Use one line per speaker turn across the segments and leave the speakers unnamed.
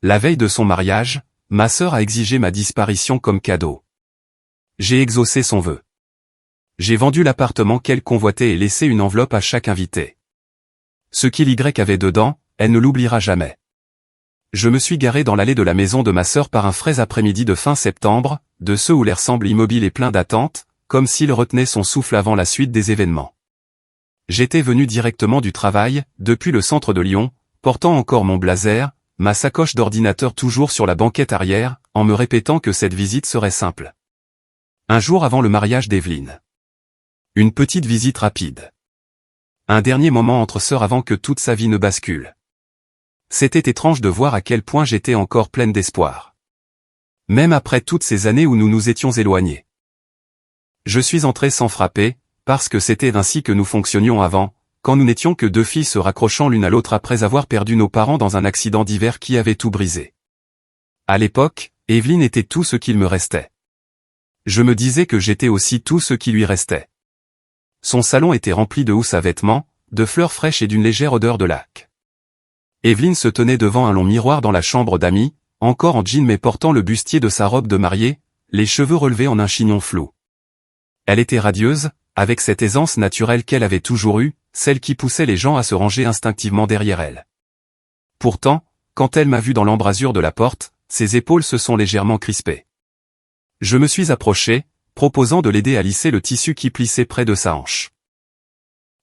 La veille de son mariage, ma sœur a exigé ma disparition comme cadeau. J'ai exaucé son vœu. J'ai vendu l'appartement qu'elle convoitait et laissé une enveloppe à chaque invité. Ce qu'il Y avait dedans, elle ne l'oubliera jamais. Je me suis garé dans l'allée de la maison de ma sœur par un frais après-midi de fin septembre, de ceux où l'air semble immobile et plein d'attente, comme s'il retenait son souffle avant la suite des événements. J'étais venu directement du travail, depuis le centre de Lyon, portant encore mon blazer, ma sacoche d'ordinateur toujours sur la banquette arrière, en me répétant que cette visite serait simple. Un jour avant le mariage d'Evelyne. Une petite visite rapide. Un dernier moment entre sœurs avant que toute sa vie ne bascule. C'était étrange de voir à quel point j'étais encore pleine d'espoir. Même après toutes ces années où nous nous étions éloignés. Je suis entré sans frapper, parce que c'était ainsi que nous fonctionnions avant, quand nous n'étions que deux filles se raccrochant l'une à l'autre après avoir perdu nos parents dans un accident d'hiver qui avait tout brisé. À l'époque, Evelyne était tout ce qu'il me restait. Je me disais que j'étais aussi tout ce qui lui restait. Son salon était rempli de housses à vêtements, de fleurs fraîches et d'une légère odeur de lac. Evelyne se tenait devant un long miroir dans la chambre d'amis, encore en jean mais portant le bustier de sa robe de mariée, les cheveux relevés en un chignon flou. Elle était radieuse, avec cette aisance naturelle qu'elle avait toujours eue, celle qui poussait les gens à se ranger instinctivement derrière elle. Pourtant, quand elle m'a vu dans l'embrasure de la porte, ses épaules se sont légèrement crispées. Je me suis approché, proposant de l'aider à lisser le tissu qui plissait près de sa hanche.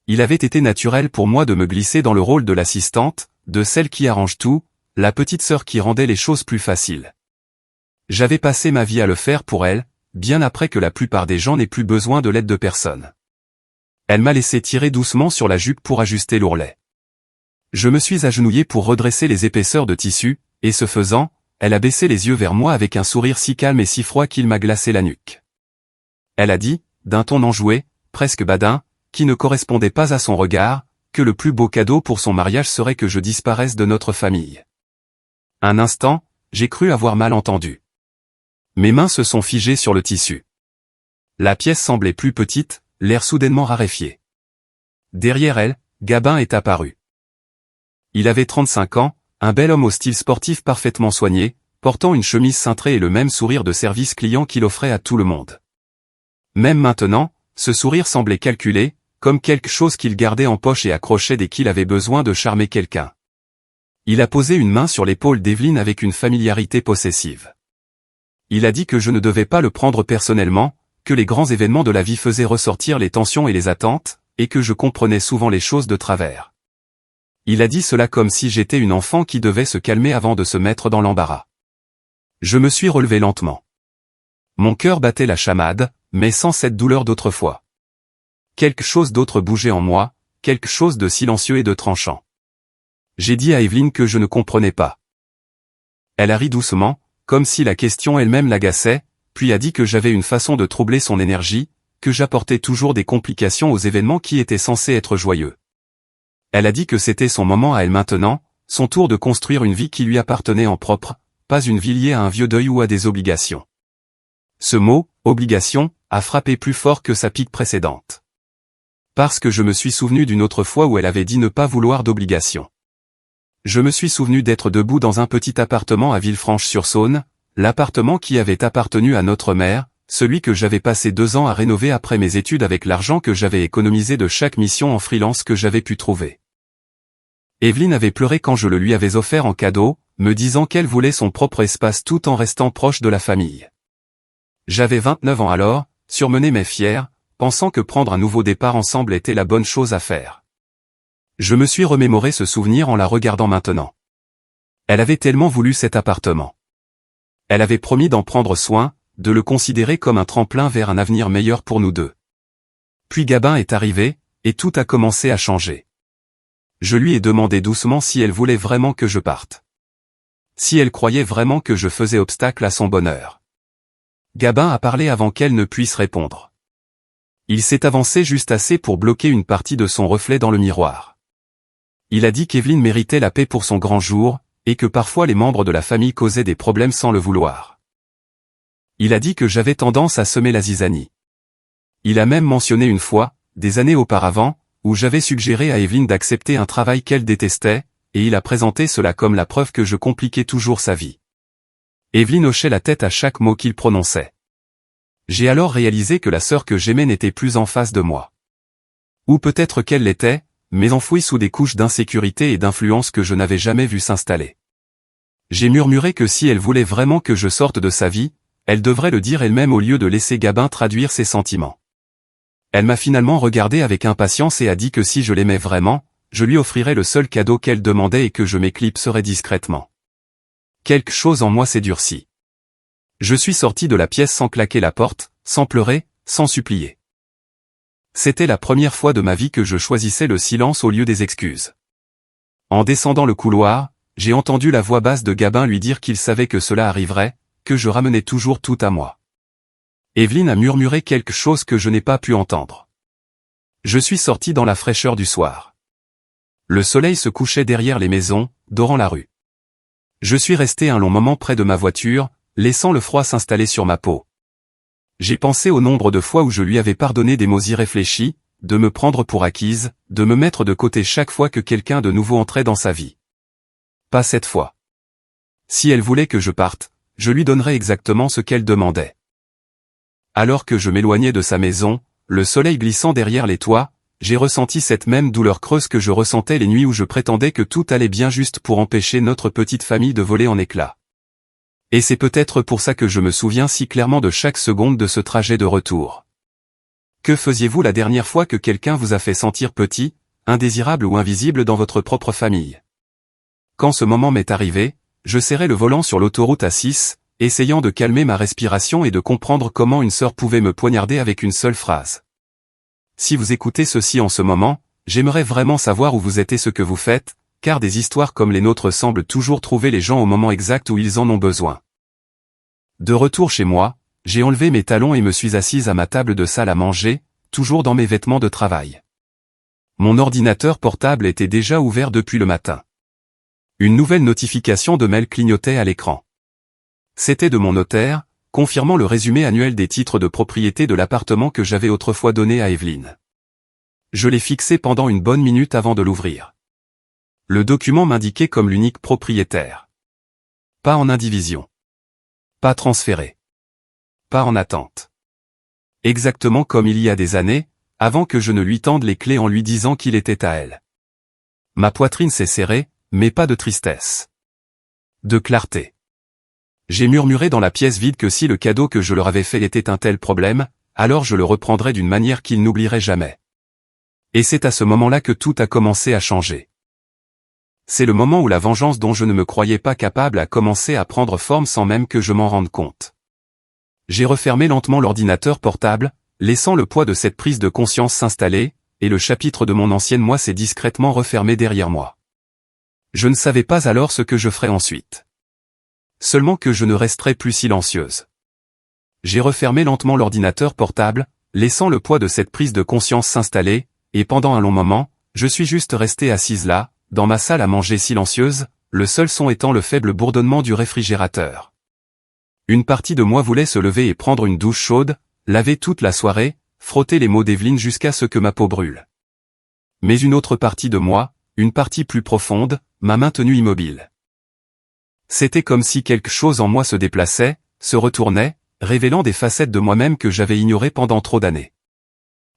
Il avait été naturel pour moi de me glisser dans le rôle de l'assistante, de celle qui arrange tout, la petite sœur qui rendait les choses plus faciles. J'avais passé ma vie à le faire pour elle, bien après que la plupart des gens n'aient plus besoin de l'aide de personne. Elle m'a laissé tirer doucement sur la jupe pour ajuster l'ourlet. Je me suis agenouillé pour redresser les épaisseurs de tissu, et ce faisant, elle a baissé les yeux vers moi avec un sourire si calme et si froid qu'il m'a glacé la nuque. Elle a dit, d'un ton enjoué, presque badin, qui ne correspondait pas à son regard, que le plus beau cadeau pour son mariage serait que je disparaisse de notre famille. Un instant, j'ai cru avoir mal entendu. Mes mains se sont figées sur le tissu. La pièce semblait plus petite, l'air soudainement raréfié. Derrière elle, Gabin est apparu. Il avait 35 ans, un bel homme au style sportif parfaitement soigné, portant une chemise cintrée et le même sourire de service client qu'il offrait à tout le monde. Même maintenant, ce sourire semblait calculé, comme quelque chose qu'il gardait en poche et accrochait dès qu'il avait besoin de charmer quelqu'un. Il a posé une main sur l'épaule d'Evelyne avec une familiarité possessive. Il a dit que je ne devais pas le prendre personnellement, que les grands événements de la vie faisaient ressortir les tensions et les attentes, et que je comprenais souvent les choses de travers. Il a dit cela comme si j'étais une enfant qui devait se calmer avant de se mettre dans l'embarras. Je me suis relevé lentement. Mon cœur battait la chamade, mais sans cette douleur d'autrefois. Quelque chose d'autre bougeait en moi, quelque chose de silencieux et de tranchant. J'ai dit à Evelyne que je ne comprenais pas. Elle a ri doucement, comme si la question elle-même l'agaçait, puis a dit que j'avais une façon de troubler son énergie, que j'apportais toujours des complications aux événements qui étaient censés être joyeux. Elle a dit que c'était son moment à elle maintenant, son tour de construire une vie qui lui appartenait en propre, pas une vie liée à un vieux deuil ou à des obligations. Ce mot, obligation, a frappé plus fort que sa pique précédente. Parce que je me suis souvenu d'une autre fois où elle avait dit ne pas vouloir d'obligation. Je me suis souvenu d'être debout dans un petit appartement à Villefranche-sur-Saône, l'appartement qui avait appartenu à notre mère, celui que j'avais passé 2 ans à rénover après mes études avec l'argent que j'avais économisé de chaque mission en freelance que j'avais pu trouver. Evelyne avait pleuré quand je le lui avais offert en cadeau, me disant qu'elle voulait son propre espace tout en restant proche de la famille. J'avais 29 ans alors, surmené mais fier, pensant que prendre un nouveau départ ensemble était la bonne chose à faire. Je me suis remémoré ce souvenir en la regardant maintenant. Elle avait tellement voulu cet appartement. Elle avait promis d'en prendre soin, de le considérer comme un tremplin vers un avenir meilleur pour nous deux. Puis Gabin est arrivé, et tout a commencé à changer. Je lui ai demandé doucement si elle voulait vraiment que je parte. Si elle croyait vraiment que je faisais obstacle à son bonheur. Gabin a parlé avant qu'elle ne puisse répondre. Il s'est avancé juste assez pour bloquer une partie de son reflet dans le miroir. Il a dit qu'Evelyne méritait la paix pour son grand jour, et que parfois les membres de la famille causaient des problèmes sans le vouloir. Il a dit que j'avais tendance à semer la zizanie. Il a même mentionné une fois, des années auparavant, où j'avais suggéré à Evelyne d'accepter un travail qu'elle détestait, et il a présenté cela comme la preuve que je compliquais toujours sa vie. Evelyne hochait la tête à chaque mot qu'il prononçait. J'ai alors réalisé que la sœur que j'aimais n'était plus en face de moi. Ou peut-être qu'elle l'était, mais enfouie sous des couches d'insécurité et d'influence que je n'avais jamais vu s'installer. J'ai murmuré que si elle voulait vraiment que je sorte de sa vie, elle devrait le dire elle-même au lieu de laisser Gabin traduire ses sentiments. Elle m'a finalement regardé avec impatience et a dit que si je l'aimais vraiment, je lui offrirais le seul cadeau qu'elle demandait et que je m'éclipserais discrètement. Quelque chose en moi s'est durci. Je suis sorti de la pièce sans claquer la porte, sans pleurer, sans supplier. C'était la première fois de ma vie que je choisissais le silence au lieu des excuses. En descendant le couloir, j'ai entendu la voix basse de Gabin lui dire qu'il savait que cela arriverait, que je ramenais toujours tout à moi. Evelyne a murmuré quelque chose que je n'ai pas pu entendre. Je suis sorti dans la fraîcheur du soir. Le soleil se couchait derrière les maisons, dorant la rue. Je suis resté un long moment près de ma voiture, laissant le froid s'installer sur ma peau. J'ai pensé au nombre de fois où je lui avais pardonné des mots irréfléchis, de me prendre pour acquise, de me mettre de côté chaque fois que quelqu'un de nouveau entrait dans sa vie. Pas cette fois. Si elle voulait que je parte, je lui donnerais exactement ce qu'elle demandait. Alors que je m'éloignais de sa maison, le soleil glissant derrière les toits, j'ai ressenti cette même douleur creuse que je ressentais les nuits où je prétendais que tout allait bien juste pour empêcher notre petite famille de voler en éclats. Et c'est peut-être pour ça que je me souviens si clairement de chaque seconde de ce trajet de retour. Que faisiez-vous la dernière fois que quelqu'un vous a fait sentir petit, indésirable ou invisible dans votre propre famille? Quand ce moment m'est arrivé, je serrais le volant sur l'autoroute A6, essayant de calmer ma respiration et de comprendre comment une sœur pouvait me poignarder avec une seule phrase. Si vous écoutez ceci en ce moment, j'aimerais vraiment savoir où vous êtes et ce que vous faites, car des histoires comme les nôtres semblent toujours trouver les gens au moment exact où ils en ont besoin. De retour chez moi, j'ai enlevé mes talons et me suis assise à ma table de salle à manger, toujours dans mes vêtements de travail. Mon ordinateur portable était déjà ouvert depuis le matin. Une nouvelle notification de mail clignotait à l'écran. C'était de mon notaire, confirmant le résumé annuel des titres de propriété de l'appartement que j'avais autrefois donné à Evelyne. Je l'ai fixé pendant une bonne minute avant de l'ouvrir. Le document m'indiquait comme l'unique propriétaire. Pas en indivision. Pas transféré. Pas en attente. Exactement comme il y a des années, avant que je ne lui tende les clés en lui disant qu'il était à elle. Ma poitrine s'est serrée, mais pas de tristesse. De clarté. J'ai murmuré dans la pièce vide que si le cadeau que je leur avais fait était un tel problème, alors je le reprendrais d'une manière qu'ils n'oublieraient jamais. Et c'est à ce moment-là que tout a commencé à changer. C'est le moment où la vengeance dont je ne me croyais pas capable a commencé à prendre forme sans même que je m'en rende compte. J'ai refermé lentement l'ordinateur portable, laissant le poids de cette prise de conscience s'installer, et le chapitre de mon ancienne moi s'est discrètement refermé derrière moi. Je ne savais pas alors ce que je ferais ensuite. Seulement que je ne resterais plus silencieuse. J'ai refermé lentement l'ordinateur portable, laissant le poids de cette prise de conscience s'installer, et pendant un long moment, je suis juste restée assise là, dans ma salle à manger silencieuse, le seul son étant le faible bourdonnement du réfrigérateur. Une partie de moi voulait se lever et prendre une douche chaude, laver toute la soirée, frotter les mots d'Evelyne jusqu'à ce que ma peau brûle. Mais une autre partie de moi, une partie plus profonde, m'a maintenue immobile. C'était comme si quelque chose en moi se déplaçait, se retournait, révélant des facettes de moi-même que j'avais ignorées pendant trop d'années.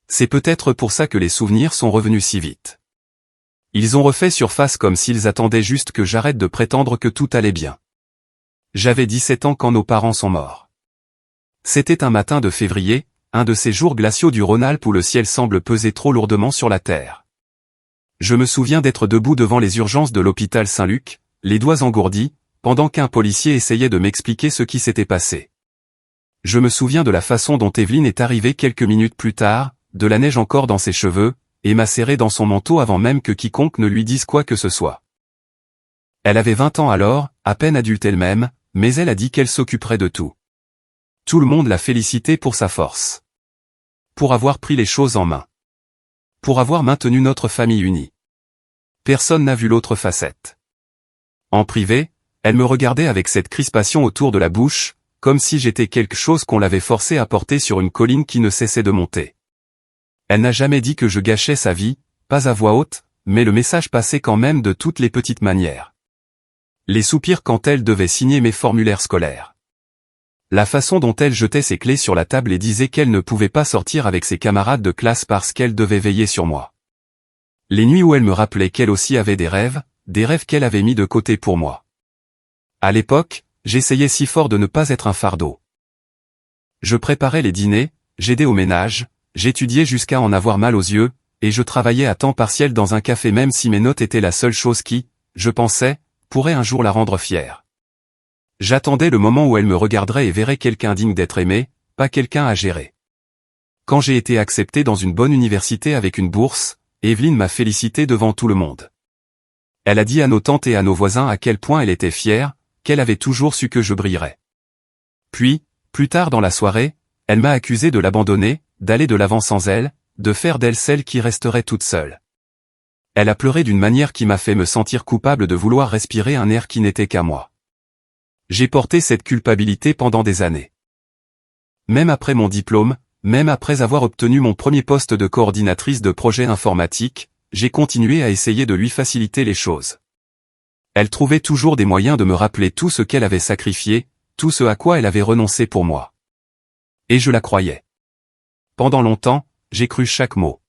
C'est peut-être pour ça que les souvenirs sont revenus si vite. Ils ont refait surface comme s'ils attendaient juste que j'arrête de prétendre que tout allait bien. J'avais 17 ans quand nos parents sont morts. C'était un matin de février, un de ces jours glaciaux du Rhône-Alpes où le ciel semble peser trop lourdement sur la terre. Je me souviens d'être debout devant les urgences de l'hôpital Saint-Luc, les doigts engourdis, pendant qu'un policier essayait de m'expliquer ce qui s'était passé. Je me souviens de la façon dont Evelyne est arrivée quelques minutes plus tard, de la neige encore dans ses cheveux, et m'a serré dans son manteau avant même que quiconque ne lui dise quoi que ce soit. Elle avait 20 ans alors, à peine adulte elle-même, mais elle a dit qu'elle s'occuperait de tout. Tout le monde l'a félicitée pour sa force. Pour avoir pris les choses en main. Pour avoir maintenu notre famille unie. Personne n'a vu l'autre facette. En privé, elle me regardait avec cette crispation autour de la bouche, comme si j'étais quelque chose qu'on l'avait forcée à porter sur une colline qui ne cessait de monter. Elle n'a jamais dit que je gâchais sa vie, pas à voix haute, mais le message passait quand même de toutes les petites manières. Les soupirs quand elle devait signer mes formulaires scolaires. La façon dont elle jetait ses clés sur la table et disait qu'elle ne pouvait pas sortir avec ses camarades de classe parce qu'elle devait veiller sur moi. Les nuits où elle me rappelait qu'elle aussi avait des rêves qu'elle avait mis de côté pour moi. À l'époque, j'essayais si fort de ne pas être un fardeau. Je préparais les dîners, j'aidais au ménage, j'étudiais jusqu'à en avoir mal aux yeux, et je travaillais à temps partiel dans un café même si mes notes étaient la seule chose qui, je pensais, pourrait un jour la rendre fière. J'attendais le moment où elle me regarderait et verrait quelqu'un digne d'être aimé, pas quelqu'un à gérer. Quand j'ai été accepté dans une bonne université avec une bourse, Evelyne m'a félicité devant tout le monde. Elle a dit à nos tantes et à nos voisins à quel point elle était fière, qu'elle avait toujours su que je brillerais. Puis, plus tard dans la soirée, elle m'a accusé de l'abandonner, d'aller de l'avant sans elle, de faire d'elle celle qui resterait toute seule. Elle a pleuré d'une manière qui m'a fait me sentir coupable de vouloir respirer un air qui n'était qu'à moi. J'ai porté cette culpabilité pendant des années. Même après mon diplôme, même après avoir obtenu mon premier poste de coordinatrice de projet informatique, j'ai continué à essayer de lui faciliter les choses. Elle trouvait toujours des moyens de me rappeler tout ce qu'elle avait sacrifié, tout ce à quoi elle avait renoncé pour moi. Et je la croyais. Pendant longtemps, j'ai cru chaque mot.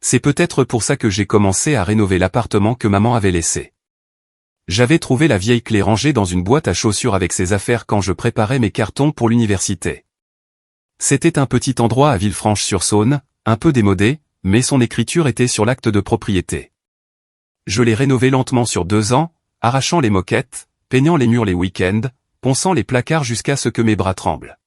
C'est peut-être pour ça que j'ai commencé à rénover l'appartement que maman avait laissé. J'avais trouvé la vieille clé rangée dans une boîte à chaussures avec ses affaires quand je préparais mes cartons pour l'université. C'était un petit endroit à Villefranche-sur-Saône, un peu démodé, mais son écriture était sur l'acte de propriété. Je l'ai rénové lentement sur 2 ans, arrachant les moquettes, peignant les murs les week-ends, ponçant les placards jusqu'à ce que mes bras tremblent.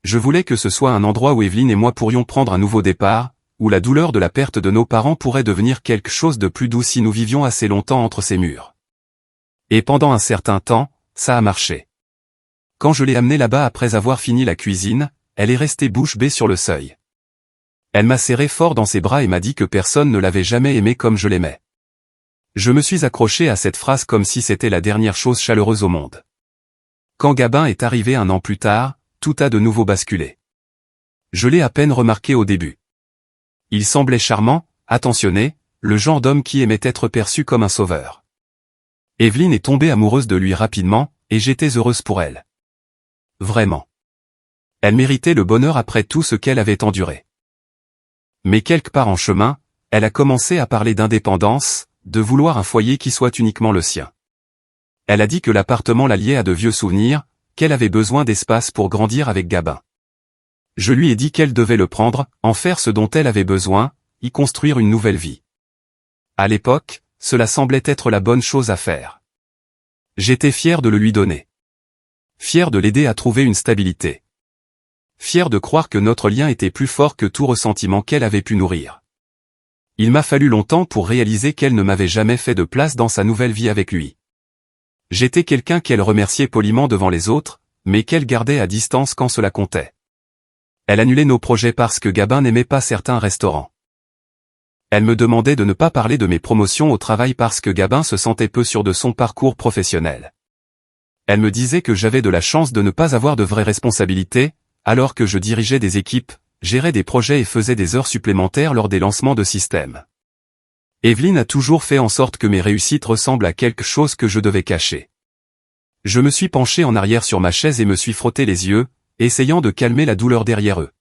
Je voulais que ce soit un endroit où Evelyne et moi pourrions prendre un nouveau départ, où la douleur de la perte de nos parents pourrait devenir quelque chose de plus doux si nous vivions assez longtemps entre ces murs. Et pendant un certain temps, ça a marché. Quand je l'ai amenée là-bas après avoir fini la cuisine, elle est restée bouche bée sur le seuil. Elle m'a serré fort dans ses bras et m'a dit que personne ne l'avait jamais aimée comme je l'aimais. Je me suis accroché à cette phrase comme si c'était la dernière chose chaleureuse au monde. Quand Gabin est arrivé 1 an plus tard, tout a de nouveau basculé. Je l'ai à peine remarqué au début. Il semblait charmant, attentionné, le genre d'homme qui aimait être perçu comme un sauveur. Evelyne est tombée amoureuse de lui rapidement, et j'étais heureuse pour elle. Vraiment. Elle méritait le bonheur après tout ce qu'elle avait enduré. Mais quelque part en chemin, elle a commencé à parler d'indépendance, de vouloir un foyer qui soit uniquement le sien. Elle a dit que l'appartement la liait à de vieux souvenirs, qu'elle avait besoin d'espace pour grandir avec Gabin. Je lui ai dit qu'elle devait le prendre, en faire ce dont elle avait besoin, y construire une nouvelle vie. À l'époque, cela semblait être la bonne chose à faire. J'étais fier de le lui donner. Fier de l'aider à trouver une stabilité. Fier de croire que notre lien était plus fort que tout ressentiment qu'elle avait pu nourrir. Il m'a fallu longtemps pour réaliser qu'elle ne m'avait jamais fait de place dans sa nouvelle vie avec lui. J'étais quelqu'un qu'elle remerciait poliment devant les autres, mais qu'elle gardait à distance quand cela comptait. Elle annulait nos projets parce que Gabin n'aimait pas certains restaurants. Elle me demandait de ne pas parler de mes promotions au travail parce que Gabin se sentait peu sûr de son parcours professionnel. Elle me disait que j'avais de la chance de ne pas avoir de vraies responsabilités, alors que je dirigeais des équipes, gérais des projets et faisais des heures supplémentaires lors des lancements de systèmes. Evelyne a toujours fait en sorte que mes réussites ressemblent à quelque chose que je devais cacher. Je me suis penché en arrière sur ma chaise et me suis frotté les yeux, essayant de calmer la douleur derrière eux.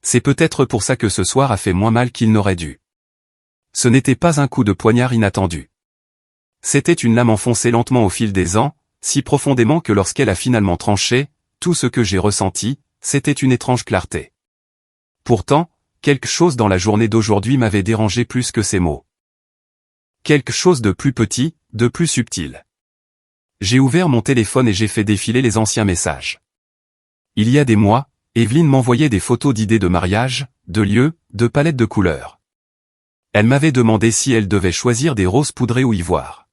C'est peut-être pour ça que ce soir a fait moins mal qu'il n'aurait dû. Ce n'était pas un coup de poignard inattendu. C'était une lame enfoncée lentement au fil des ans, si profondément que lorsqu'elle a finalement tranché, tout ce que j'ai ressenti, c'était une étrange clarté. Pourtant, quelque chose dans la journée d'aujourd'hui m'avait dérangé plus que ces mots. Quelque chose de plus petit, de plus subtil. J'ai ouvert mon téléphone et j'ai fait défiler les anciens messages. Il y a des mois, Evelyne m'envoyait des photos d'idées de mariage, de lieux, de palettes de couleurs. Elle m'avait demandé si elle devait choisir des roses poudrées ou ivoire.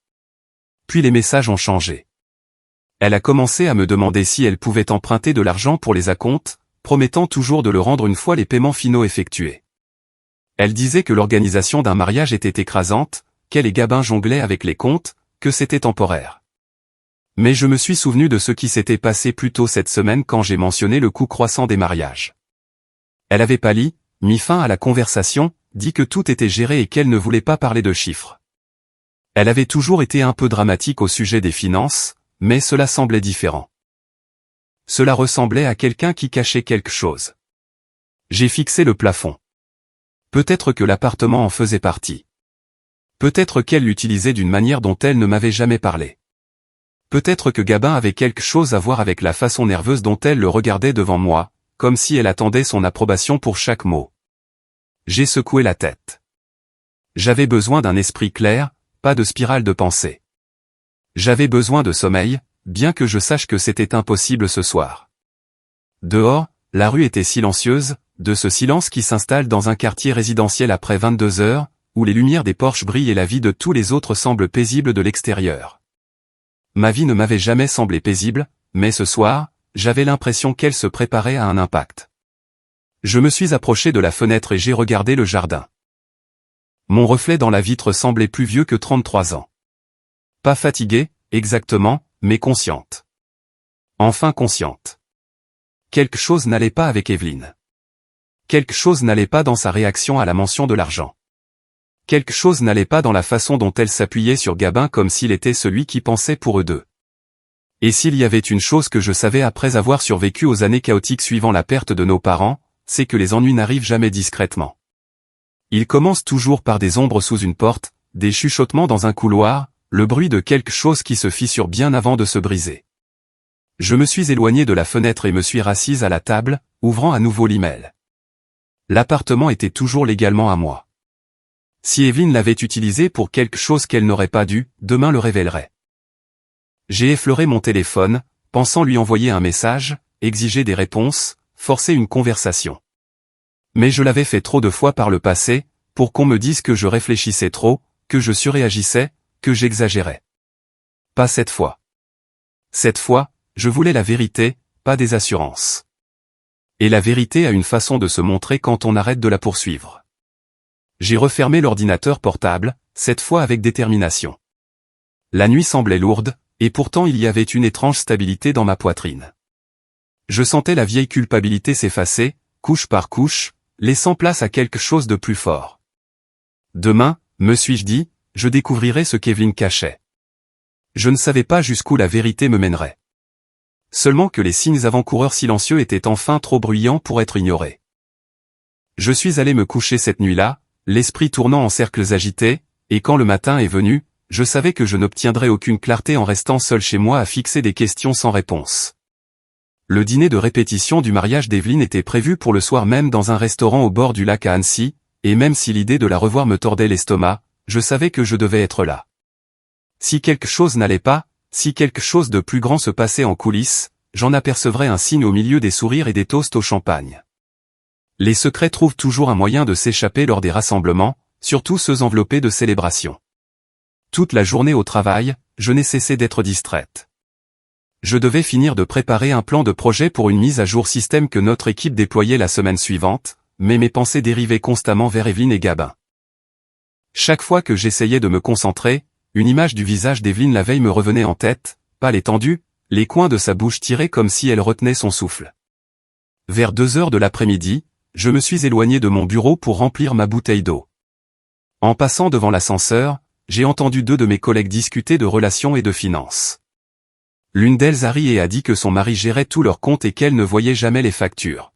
Puis les messages ont changé. Elle a commencé à me demander si elle pouvait emprunter de l'argent pour les acomptes, promettant toujours de le rendre une fois les paiements finaux effectués. Elle disait que l'organisation d'un mariage était écrasante, qu'elle et Gabin jonglaient avec les comptes, que c'était temporaire. Mais je me suis souvenu de ce qui s'était passé plus tôt cette semaine quand j'ai mentionné le coût croissant des mariages. Elle avait pâli, mis fin à la conversation, dit que tout était géré et qu'elle ne voulait pas parler de chiffres. Elle avait toujours été un peu dramatique au sujet des finances, mais cela semblait différent. Cela ressemblait à quelqu'un qui cachait quelque chose. J'ai fixé le plafond. Peut-être que l'appartement en faisait partie. Peut-être qu'elle l'utilisait d'une manière dont elle ne m'avait jamais parlé. Peut-être que Gabin avait quelque chose à voir avec la façon nerveuse dont elle le regardait devant moi, comme si elle attendait son approbation pour chaque mot. J'ai secoué la tête. J'avais besoin d'un esprit clair, pas de spirale de pensée. J'avais besoin de sommeil, bien que je sache que c'était impossible ce soir. Dehors, la rue était silencieuse, de ce silence qui s'installe dans un quartier résidentiel après 22 heures, où les lumières des porches brillent et la vie de tous les autres semble paisible de l'extérieur. Ma vie ne m'avait jamais semblé paisible, mais ce soir, j'avais l'impression qu'elle se préparait à un impact. Je me suis approché de la fenêtre et j'ai regardé le jardin. Mon reflet dans la vitre semblait plus vieux que 33 ans. Pas fatiguée, exactement, mais consciente. Enfin consciente. Quelque chose n'allait pas avec Evelyne. Quelque chose n'allait pas dans sa réaction à la mention de l'argent. Quelque chose n'allait pas dans la façon dont elle s'appuyait sur Gabin comme s'il était celui qui pensait pour eux deux. Et s'il y avait une chose que je savais après avoir survécu aux années chaotiques suivant la perte de nos parents, c'est que les ennuis n'arrivent jamais discrètement. Ils commencent toujours par des ombres sous une porte, des chuchotements dans un couloir, le bruit de quelque chose qui se fissure bien avant de se briser. Je me suis éloigné de la fenêtre et me suis rassise à la table, ouvrant à nouveau l'email. L'appartement était toujours légalement à moi. Si Evelyne l'avait utilisé pour quelque chose qu'elle n'aurait pas dû, demain le révélerait. J'ai effleuré mon téléphone, pensant lui envoyer un message, exiger des réponses, forcer une conversation. Mais je l'avais fait trop de fois par le passé, pour qu'on me dise que je réfléchissais trop, que je surréagissais, que j'exagérais. Pas cette fois. Cette fois, je voulais la vérité, pas des assurances. Et la vérité a une façon de se montrer quand on arrête de la poursuivre. J'ai refermé l'ordinateur portable, cette fois avec détermination. La nuit semblait lourde, et pourtant il y avait une étrange stabilité dans ma poitrine. Je sentais la vieille culpabilité s'effacer, couche par couche, laissant place à quelque chose de plus fort. Demain, me suis-je dit, je découvrirai ce qu'Evelyne cachait. Je ne savais pas jusqu'où la vérité me mènerait. Seulement que les signes avant-coureurs silencieux étaient enfin trop bruyants pour être ignorés. Je suis allé me coucher cette nuit-là, l'esprit tournant en cercles agités, et quand le matin est venu, je savais que je n'obtiendrais aucune clarté en restant seul chez moi à fixer des questions sans réponse. Le dîner de répétition du mariage d'Evelyne était prévu pour le soir même dans un restaurant au bord du lac à Annecy, et même si l'idée de la revoir me tordait l'estomac, je savais que je devais être là. Si quelque chose n'allait pas, si quelque chose de plus grand se passait en coulisses, j'en apercevrais un signe au milieu des sourires et des toasts au champagne. Les secrets trouvent toujours un moyen de s'échapper lors des rassemblements, surtout ceux enveloppés de célébrations. Toute la journée au travail, je n'ai cessé d'être distraite. Je devais finir de préparer un plan de projet pour une mise à jour système que notre équipe déployait la semaine suivante, mais mes pensées dérivaient constamment vers Evelyne et Gabin. Chaque fois que j'essayais de me concentrer, une image du visage d'Evelyne la veille me revenait en tête, pâle et tendue, les coins de sa bouche tirés comme si elle retenait son souffle. Vers 2 heures de l'après-midi, je me suis éloigné de mon bureau pour remplir ma bouteille d'eau. En passant devant l'ascenseur, j'ai entendu 2 de mes collègues discuter de relations et de finances. L'une d'elles a ri et a dit que son mari gérait tous leurs comptes et qu'elle ne voyait jamais les factures.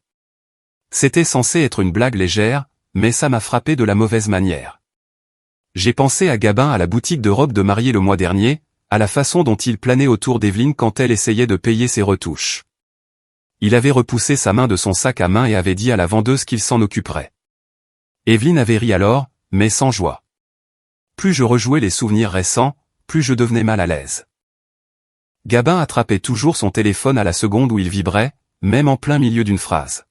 C'était censé être une blague légère, mais ça m'a frappé de la mauvaise manière. J'ai pensé à Gabin à la boutique de robes de mariée le mois dernier, à la façon dont il planait autour d'Evelyne quand elle essayait de payer ses retouches. Il avait repoussé sa main de son sac à main et avait dit à la vendeuse qu'il s'en occuperait. Evelyne avait ri alors, mais sans joie. Plus je rejouais les souvenirs récents, plus je devenais mal à l'aise. Gabin attrapait toujours son téléphone à la seconde où il vibrait, même en plein milieu d'une phrase.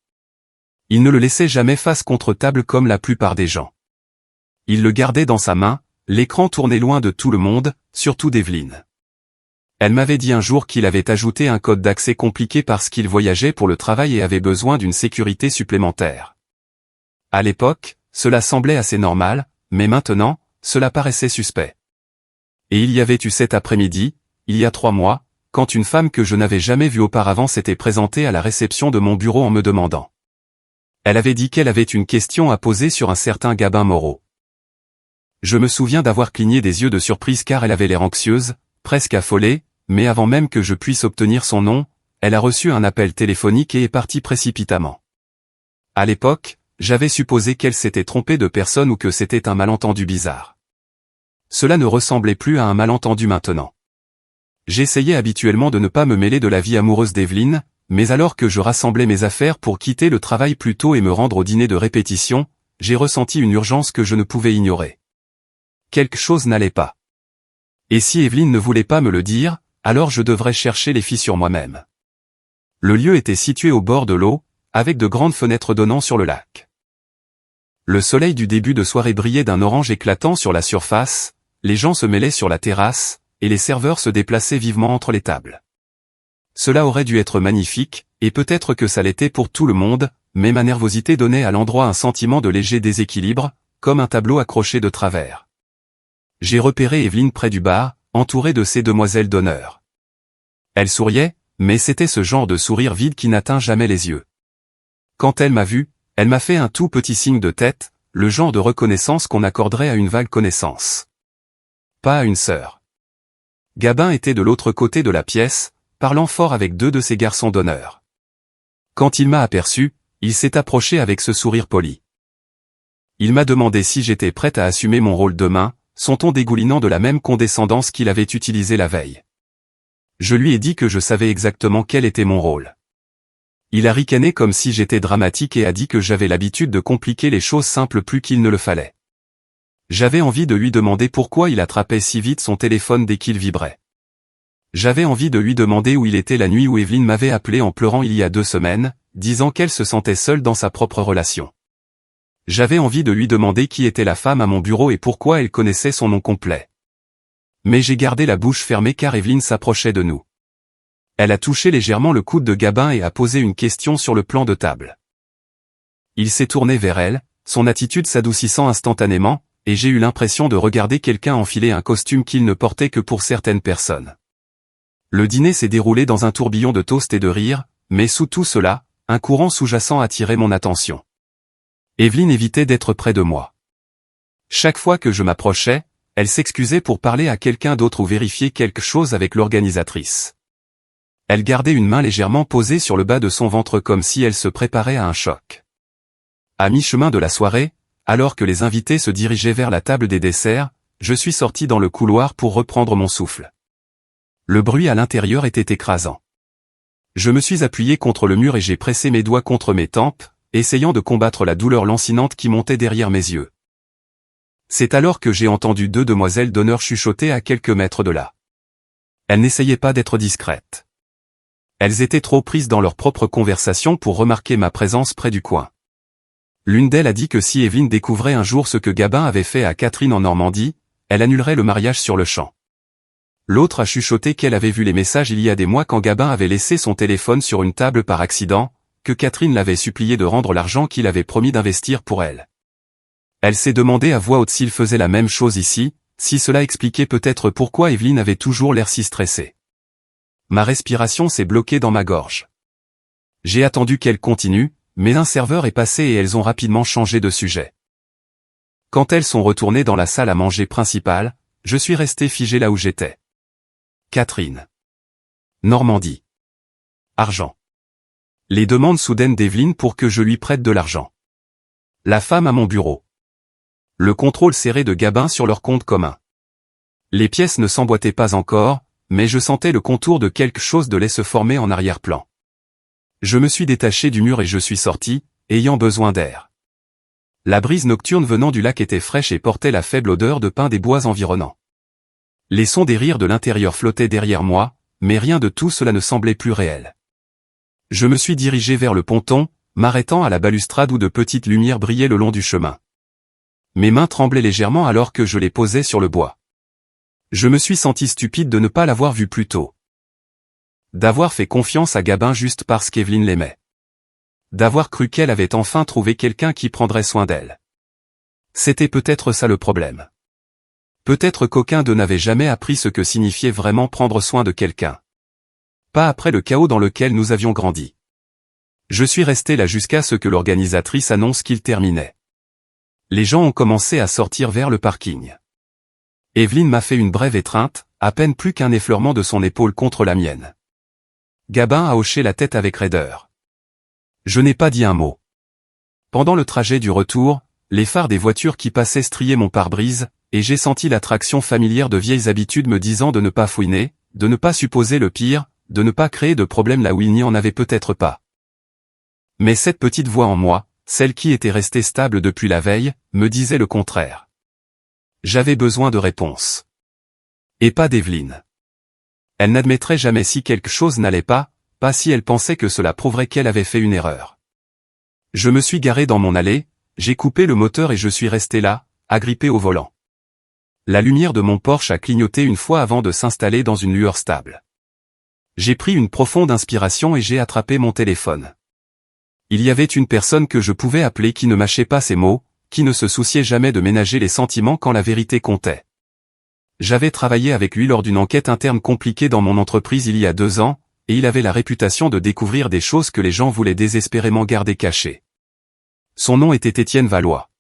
Il ne le laissait jamais face contre table comme la plupart des gens. Il le gardait dans sa main, l'écran tournait loin de tout le monde, surtout d'Evelyne. Elle m'avait dit un jour qu'il avait ajouté un code d'accès compliqué parce qu'il voyageait pour le travail et avait besoin d'une sécurité supplémentaire. À l'époque, cela semblait assez normal, mais maintenant, cela paraissait suspect. Et il y avait eu cet après-midi, il y a 3 mois, quand une femme que je n'avais jamais vue auparavant s'était présentée à la réception de mon bureau en me demandant Elle avait dit qu'elle avait une question à poser sur un certain Gabin Moreau. Je me souviens d'avoir cligné des yeux de surprise car elle avait l'air anxieuse, presque affolée, mais avant même que je puisse obtenir son nom, elle a reçu un appel téléphonique et est partie précipitamment. À l'époque, j'avais supposé qu'elle s'était trompée de personne ou que c'était un malentendu bizarre. Cela ne ressemblait plus à un malentendu maintenant. J'essayais habituellement de ne pas me mêler de la vie amoureuse d'Evelyne, mais alors que je rassemblais mes affaires pour quitter le travail plus tôt et me rendre au dîner de répétition, j'ai ressenti une urgence que je ne pouvais ignorer. Quelque chose n'allait pas. Et si Evelyne ne voulait pas me le dire, alors je devrais chercher les filles sur moi-même. Le lieu était situé au bord de l'eau, avec de grandes fenêtres donnant sur le lac. Le soleil du début de soirée brillait d'un orange éclatant sur la surface, les gens se mêlaient sur la terrasse, et les serveurs se déplaçaient vivement entre les tables. Cela aurait dû être magnifique, et peut-être que ça l'était pour tout le monde, mais ma nervosité donnait à l'endroit un sentiment de léger déséquilibre, comme un tableau accroché de travers. J'ai repéré Evelyne près du bar, entourée de ses demoiselles d'honneur. Elle souriait, mais c'était ce genre de sourire vide qui n'atteint jamais les yeux. Quand elle m'a vu, elle m'a fait un tout petit signe de tête, le genre de reconnaissance qu'on accorderait à une vague connaissance. Pas à une sœur. Gabin était de l'autre côté de la pièce, parlant fort avec deux de ses garçons d'honneur. Quand il m'a aperçu, il s'est approché avec ce sourire poli. Il m'a demandé si j'étais prête à assumer mon rôle demain, son ton dégoulinant de la même condescendance qu'il avait utilisé la veille. Je lui ai dit que je savais exactement quel était mon rôle. Il a ricané comme si j'étais dramatique et a dit que j'avais l'habitude de compliquer les choses simples plus qu'il ne le fallait. J'avais envie de lui demander pourquoi il attrapait si vite son téléphone dès qu'il vibrait. J'avais envie de lui demander où il était la nuit où Evelyne m'avait appelé en pleurant il y a 2 semaines, disant qu'elle se sentait seule dans sa propre relation. J'avais envie de lui demander qui était la femme à mon bureau et pourquoi elle connaissait son nom complet. Mais j'ai gardé la bouche fermée car Evelyne s'approchait de nous. Elle a touché légèrement le coude de Gabin et a posé une question sur le plan de table. Il s'est tourné vers elle, son attitude s'adoucissant instantanément, et j'ai eu l'impression de regarder quelqu'un enfiler un costume qu'il ne portait que pour certaines personnes. Le dîner s'est déroulé dans un tourbillon de toasts et de rires, mais sous tout cela, un courant sous-jacent attirait mon attention. Evelyne évitait d'être près de moi. Chaque fois que je m'approchais, elle s'excusait pour parler à quelqu'un d'autre ou vérifier quelque chose avec l'organisatrice. Elle gardait une main légèrement posée sur le bas de son ventre comme si elle se préparait à un choc. À mi-chemin de la soirée, alors que les invités se dirigeaient vers la table des desserts, je suis sorti dans le couloir pour reprendre mon souffle. Le bruit à l'intérieur était écrasant. Je me suis appuyé contre le mur et j'ai pressé mes doigts contre mes tempes, essayant de combattre la douleur lancinante qui montait derrière mes yeux. C'est alors que j'ai entendu 2 demoiselles d'honneur chuchoter à quelques mètres de là. Elles n'essayaient pas d'être discrètes. Elles étaient trop prises dans leur propre conversation pour remarquer ma présence près du coin. L'une d'elles a dit que si Evelyne découvrait un jour ce que Gabin avait fait à Catherine en Normandie, elle annulerait le mariage sur le champ. L'autre a chuchoté qu'elle avait vu les messages il y a des mois quand Gabin avait laissé son téléphone sur une table par accident, que Catherine l'avait supplié de rendre l'argent qu'il avait promis d'investir pour elle. Elle s'est demandé à voix haute s'il faisait la même chose ici, si cela expliquait peut-être pourquoi Evelyne avait toujours l'air si stressée. Ma respiration s'est bloquée dans ma gorge. J'ai attendu qu'elle continue, mais un serveur est passé et elles ont rapidement changé de sujet. Quand elles sont retournées dans la salle à manger principale, je suis resté figé là où j'étais. Catherine. Normandie. Argent. Les demandes soudaines d'Evelyne pour que je lui prête de l'argent. La femme à mon bureau. Le contrôle serré de Gabin sur leur compte commun. Les pièces ne s'emboîtaient pas encore, mais je sentais le contour de quelque chose de lait se former en arrière-plan. Je me suis détaché du mur et je suis sorti, ayant besoin d'air. La brise nocturne venant du lac était fraîche et portait la faible odeur de pin des bois environnants. Les sons des rires de l'intérieur flottaient derrière moi, mais rien de tout cela ne semblait plus réel. Je me suis dirigé vers le ponton, m'arrêtant à la balustrade où de petites lumières brillaient le long du chemin. Mes mains tremblaient légèrement alors que je les posais sur le bois. Je me suis senti stupide de ne pas l'avoir vu plus tôt. D'avoir fait confiance à Gabin juste parce qu'Evelyne l'aimait. D'avoir cru qu'elle avait enfin trouvé quelqu'un qui prendrait soin d'elle. C'était peut-être ça le problème. Peut-être qu'aucun d'eux n'avait jamais appris ce que signifiait vraiment prendre soin de quelqu'un. Pas après le chaos dans lequel nous avions grandi. Je suis resté là jusqu'à ce que l'organisatrice annonce qu'il terminait. Les gens ont commencé à sortir vers le parking. Evelyne m'a fait une brève étreinte, à peine plus qu'un effleurement de son épaule contre la mienne. Gabin a hoché la tête avec raideur. Je n'ai pas dit un mot. Pendant le trajet du retour, les phares des voitures qui passaient striaient mon pare-brise, et j'ai senti l'attraction familière de vieilles habitudes me disant de ne pas fouiner, de ne pas supposer le pire, de ne pas créer de problème là où il n'y en avait peut-être pas. Mais cette petite voix en moi, celle qui était restée stable depuis la veille, me disait le contraire. J'avais besoin de réponses. Et pas d'Evelyne. Elle n'admettrait jamais si quelque chose n'allait pas si elle pensait que cela prouverait qu'elle avait fait une erreur. Je me suis garé dans mon allée, j'ai coupé le moteur et je suis resté là, agrippé au volant. La lumière de mon Porsche a clignoté une fois avant de s'installer dans une lueur stable. J'ai pris une profonde inspiration et j'ai attrapé mon téléphone. Il y avait une personne que je pouvais appeler qui ne mâchait pas ses mots, qui ne se souciait jamais de ménager les sentiments quand la vérité comptait. J'avais travaillé avec lui lors d'une enquête interne compliquée dans mon entreprise il y a 2 ans, et il avait la réputation de découvrir des choses que les gens voulaient désespérément garder cachées. Son nom était Étienne Valois.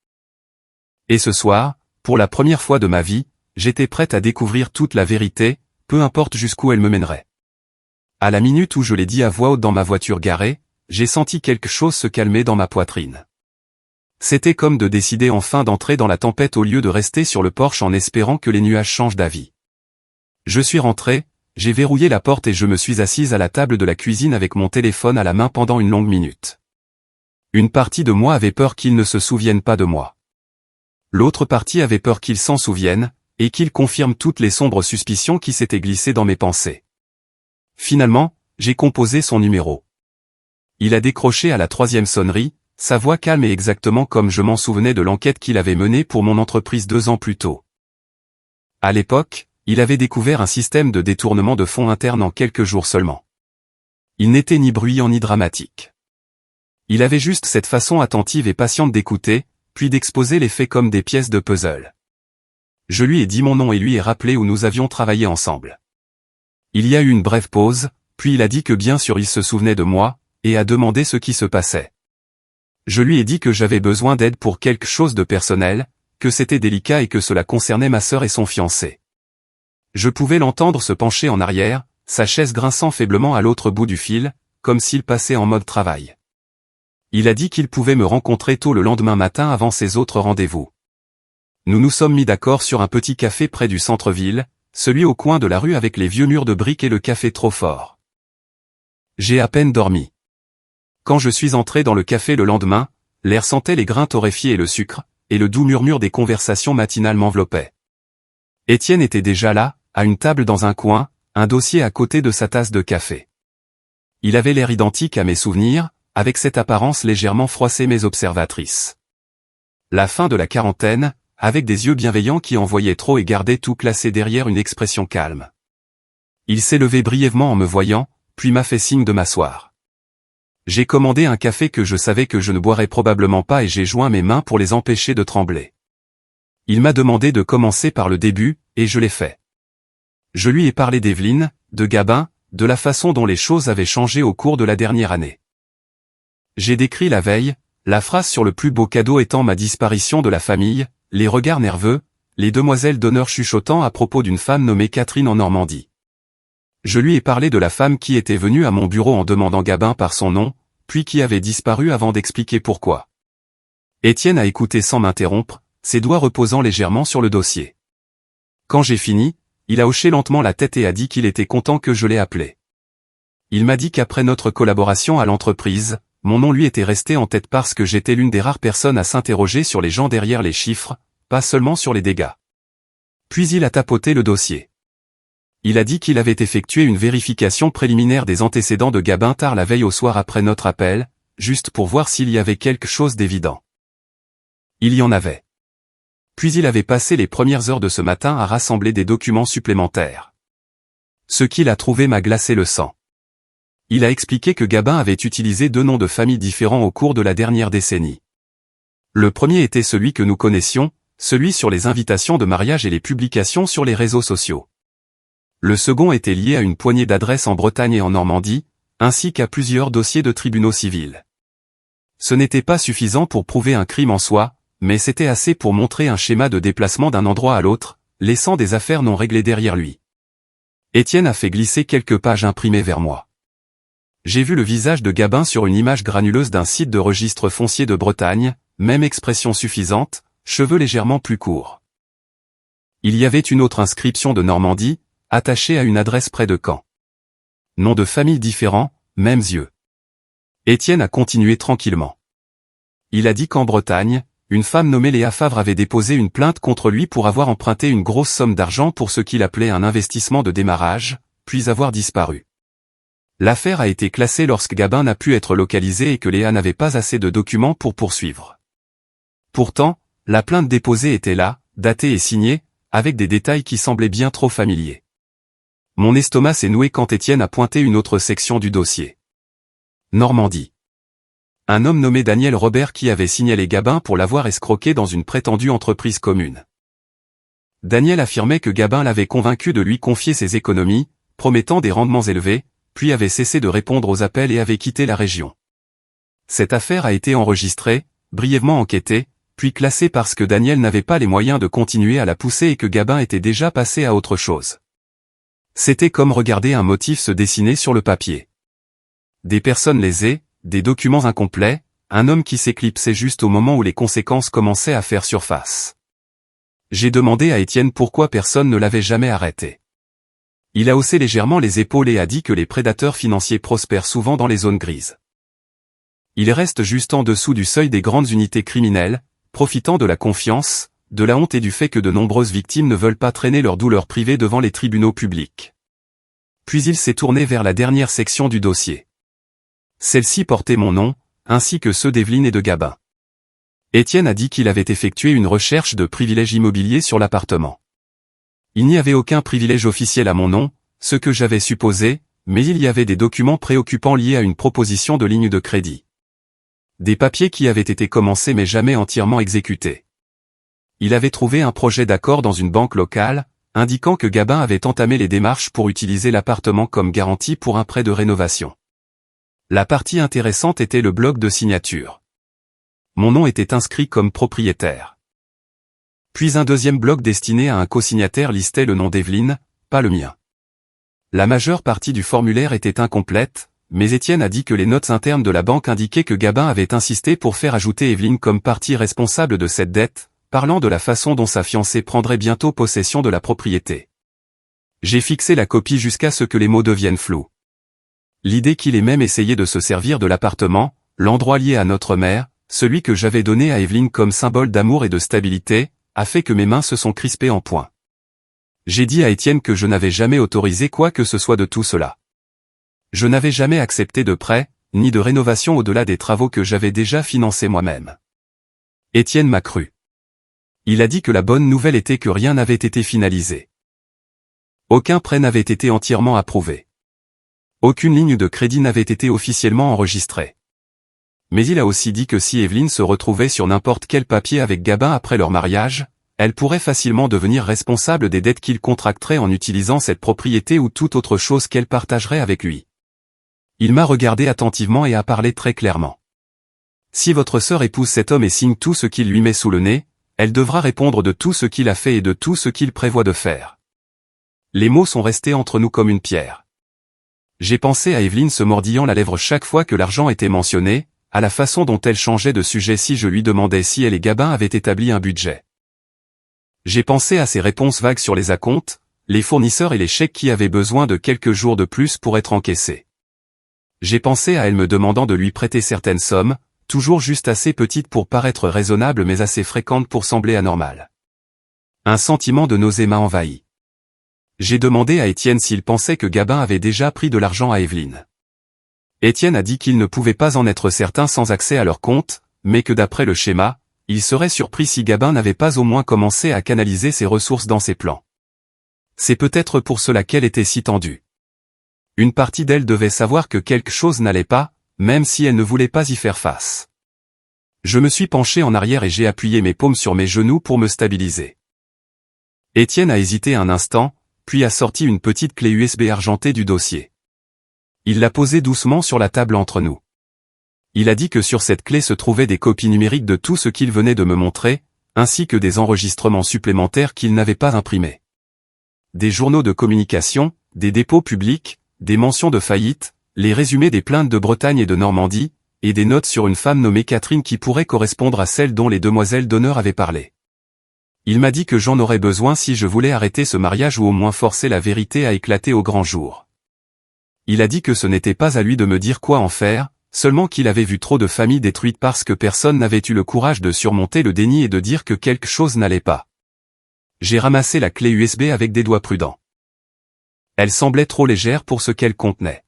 Et ce soir, pour la première fois de ma vie, j'étais prête à découvrir toute la vérité, peu importe jusqu'où elle me mènerait. À la minute où je l'ai dit à voix haute dans ma voiture garée, j'ai senti quelque chose se calmer dans ma poitrine. C'était comme de décider enfin d'entrer dans la tempête au lieu de rester sur le porche en espérant que les nuages changent d'avis. Je suis rentré, j'ai verrouillé la porte et je me suis assise à la table de la cuisine avec mon téléphone à la main pendant une longue minute. Une partie de moi avait peur qu'il ne se souvienne pas de moi. L'autre partie avait peur qu'il s'en souvienne, et qu'il confirme toutes les sombres suspicions qui s'étaient glissées dans mes pensées. Finalement, j'ai composé son numéro. Il a décroché à la 3e sonnerie, sa voix calme et exactement comme je m'en souvenais de l'enquête qu'il avait menée pour mon entreprise 2 ans plus tôt. À l'époque, il avait découvert un système de détournement de fonds interne en quelques jours seulement. Il n'était ni bruyant ni dramatique. Il avait juste cette façon attentive et patiente d'écouter, puis d'exposer les faits comme des pièces de puzzle. Je lui ai dit mon nom et lui ai rappelé où nous avions travaillé ensemble. Il y a eu une brève pause, puis il a dit que bien sûr il se souvenait de moi, et a demandé ce qui se passait. Je lui ai dit que j'avais besoin d'aide pour quelque chose de personnel, que c'était délicat et que cela concernait ma sœur et son fiancé. Je pouvais l'entendre se pencher en arrière, sa chaise grinçant faiblement à l'autre bout du fil, comme s'il passait en mode travail. Il a dit qu'il pouvait me rencontrer tôt le lendemain matin avant ses autres rendez-vous. Nous nous sommes mis d'accord sur un petit café près du centre-ville, celui au coin de la rue avec les vieux murs de briques et le café trop fort. J'ai à peine dormi. Quand je suis entré dans le café le lendemain, l'air sentait les grains torréfiés et le sucre, et le doux murmure des conversations matinales m'enveloppait. Étienne était déjà là, à une table dans un coin, un dossier à côté de sa tasse de café. Il avait l'air identique à mes souvenirs, avec cette apparence légèrement froissée mais observatrice. La fin de la quarantaine, avec des yeux bienveillants qui en voyaient trop et gardaient tout classé derrière une expression calme. Il s'est levé brièvement en me voyant, puis m'a fait signe de m'asseoir. J'ai commandé un café que je savais que je ne boirais probablement pas et j'ai joint mes mains pour les empêcher de trembler. Il m'a demandé de commencer par le début, et je l'ai fait. Je lui ai parlé d'Evelyne, de Gabin, de la façon dont les choses avaient changé au cours de la dernière année. J'ai décrit la veille, la phrase sur le plus beau cadeau étant ma disparition de la famille, les regards nerveux, les demoiselles d'honneur chuchotant à propos d'une femme nommée Catherine en Normandie. Je lui ai parlé de la femme qui était venue à mon bureau en demandant Gabin par son nom, puis qui avait disparu avant d'expliquer pourquoi. Étienne a écouté sans m'interrompre, ses doigts reposant légèrement sur le dossier. Quand j'ai fini, il a hoché lentement la tête et a dit qu'il était content que je l'ai appelé. Il m'a dit qu'après notre collaboration à l'entreprise, mon nom lui était resté en tête parce que j'étais l'une des rares personnes à s'interroger sur les gens derrière les chiffres, pas seulement sur les dégâts. Puis il a tapoté le dossier. Il a dit qu'il avait effectué une vérification préliminaire des antécédents de Gabin tard la veille au soir après notre appel, juste pour voir s'il y avait quelque chose d'évident. Il y en avait. Puis il avait passé les premières heures de ce matin à rassembler des documents supplémentaires. Ce qu'il a trouvé m'a glacé le sang. Il a expliqué que Gabin avait utilisé 2 noms de famille différents au cours de la dernière décennie. Le premier était celui que nous connaissions, celui sur les invitations de mariage et les publications sur les réseaux sociaux. Le second était lié à une poignée d'adresses en Bretagne et en Normandie, ainsi qu'à plusieurs dossiers de tribunaux civils. Ce n'était pas suffisant pour prouver un crime en soi, mais c'était assez pour montrer un schéma de déplacement d'un endroit à l'autre, laissant des affaires non réglées derrière lui. Étienne a fait glisser quelques pages imprimées vers moi. J'ai vu le visage de Gabin sur une image granuleuse d'un site de registre foncier de Bretagne, même expression suffisante, cheveux légèrement plus courts. Il y avait une autre inscription de Normandie, attachée à une adresse près de Caen. Nom de famille différent, mêmes yeux. Étienne a continué tranquillement. Il a dit qu'en Bretagne, une femme nommée Léa Favre avait déposé une plainte contre lui pour avoir emprunté une grosse somme d'argent pour ce qu'il appelait un investissement de démarrage, puis avoir disparu. L'affaire a été classée lorsque Gabin n'a pu être localisé et que Léa n'avait pas assez de documents pour poursuivre. Pourtant, la plainte déposée était là, datée et signée, avec des détails qui semblaient bien trop familiers. Mon estomac s'est noué quand Étienne a pointé une autre section du dossier. Normandie. Un homme nommé Daniel Robert qui avait signalé Gabin pour l'avoir escroqué dans une prétendue entreprise commune. Daniel affirmait que Gabin l'avait convaincu de lui confier ses économies, promettant des rendements élevés, puis avait cessé de répondre aux appels et avait quitté la région. Cette affaire a été enregistrée, brièvement enquêtée, puis classée parce que Daniel n'avait pas les moyens de continuer à la pousser et que Gabin était déjà passé à autre chose. C'était comme regarder un motif se dessiner sur le papier. Des personnes lésées, des documents incomplets, un homme qui s'éclipsait juste au moment où les conséquences commençaient à faire surface. J'ai demandé à Étienne pourquoi personne ne l'avait jamais arrêté. Il a haussé légèrement les épaules et a dit que les prédateurs financiers prospèrent souvent dans les zones grises. Ils restent juste en dessous du seuil des grandes unités criminelles, profitant de la confiance, de la honte et du fait que de nombreuses victimes ne veulent pas traîner leur douleur privée devant les tribunaux publics. Puis il s'est tourné vers la dernière section du dossier. Celle-ci portait mon nom, ainsi que ceux d'Evelyne et de Gabin. Étienne a dit qu'il avait effectué une recherche de privilèges immobiliers sur l'appartement. Il n'y avait aucun privilège officiel à mon nom, ce que j'avais supposé, mais il y avait des documents préoccupants liés à une proposition de ligne de crédit. Des papiers qui avaient été commencés mais jamais entièrement exécutés. Il avait trouvé un projet d'accord dans une banque locale, indiquant que Gabin avait entamé les démarches pour utiliser l'appartement comme garantie pour un prêt de rénovation. La partie intéressante était le bloc de signature. Mon nom était inscrit comme propriétaire. Puis un deuxième bloc destiné à un cosignataire listait le nom d'Evelyne, pas le mien. La majeure partie du formulaire était incomplète, mais Étienne a dit que les notes internes de la banque indiquaient que Gabin avait insisté pour faire ajouter Evelyne comme partie responsable de cette dette, parlant de la façon dont sa fiancée prendrait bientôt possession de la propriété. J'ai fixé la copie jusqu'à ce que les mots deviennent flous. L'idée qu'il ait même essayé de se servir de l'appartement, l'endroit lié à notre mère, celui que j'avais donné à Evelyne comme symbole d'amour et de stabilité, a fait que mes mains se sont crispées en poings. J'ai dit à Étienne que je n'avais jamais autorisé quoi que ce soit de tout cela. Je n'avais jamais accepté de prêt, ni de rénovation au-delà des travaux que j'avais déjà financés moi-même. Étienne m'a cru. Il a dit que la bonne nouvelle était que rien n'avait été finalisé. Aucun prêt n'avait été entièrement approuvé. Aucune ligne de crédit n'avait été officiellement enregistrée. Mais il a aussi dit que si Evelyne se retrouvait sur n'importe quel papier avec Gabin après leur mariage, elle pourrait facilement devenir responsable des dettes qu'il contracterait en utilisant cette propriété ou toute autre chose qu'elle partagerait avec lui. Il m'a regardé attentivement et a parlé très clairement. Si votre sœur épouse cet homme et signe tout ce qu'il lui met sous le nez, elle devra répondre de tout ce qu'il a fait et de tout ce qu'il prévoit de faire. Les mots sont restés entre nous comme une pierre. J'ai pensé à Evelyne se mordillant la lèvre chaque fois que l'argent était mentionné, à la façon dont elle changeait de sujet si je lui demandais si elle et Gabin avaient établi un budget. J'ai pensé à ses réponses vagues sur les acomptes, les fournisseurs et les chèques qui avaient besoin de quelques jours de plus pour être encaissés. J'ai pensé à elle me demandant de lui prêter certaines sommes, toujours juste assez petites pour paraître raisonnables mais assez fréquentes pour sembler anormales. Un sentiment de nausée m'a envahi. J'ai demandé à Étienne s'il pensait que Gabin avait déjà pris de l'argent à Evelyne. Étienne a dit qu'il ne pouvait pas en être certain sans accès à leur compte, mais que d'après le schéma, il serait surpris si Gabin n'avait pas au moins commencé à canaliser ses ressources dans ses plans. C'est peut-être pour cela qu'elle était si tendue. Une partie d'elle devait savoir que quelque chose n'allait pas, même si elle ne voulait pas y faire face. Je me suis penché en arrière et j'ai appuyé mes paumes sur mes genoux pour me stabiliser. Étienne a hésité un instant, puis a sorti une petite clé USB argentée du dossier. Il l'a posée doucement sur la table entre nous. Il a dit que sur cette clé se trouvaient des copies numériques de tout ce qu'il venait de me montrer, ainsi que des enregistrements supplémentaires qu'il n'avait pas imprimés. Des journaux de communication, des dépôts publics, des mentions de faillite, les résumés des plaintes de Bretagne et de Normandie, et des notes sur une femme nommée Catherine qui pourrait correspondre à celle dont les demoiselles d'honneur avaient parlé. Il m'a dit que j'en aurais besoin si je voulais arrêter ce mariage ou au moins forcer la vérité à éclater au grand jour. Il a dit que ce n'était pas à lui de me dire quoi en faire, seulement qu'il avait vu trop de familles détruites parce que personne n'avait eu le courage de surmonter le déni et de dire que quelque chose n'allait pas. J'ai ramassé la clé USB avec des doigts prudents. Elle semblait trop légère pour ce qu'elle contenait.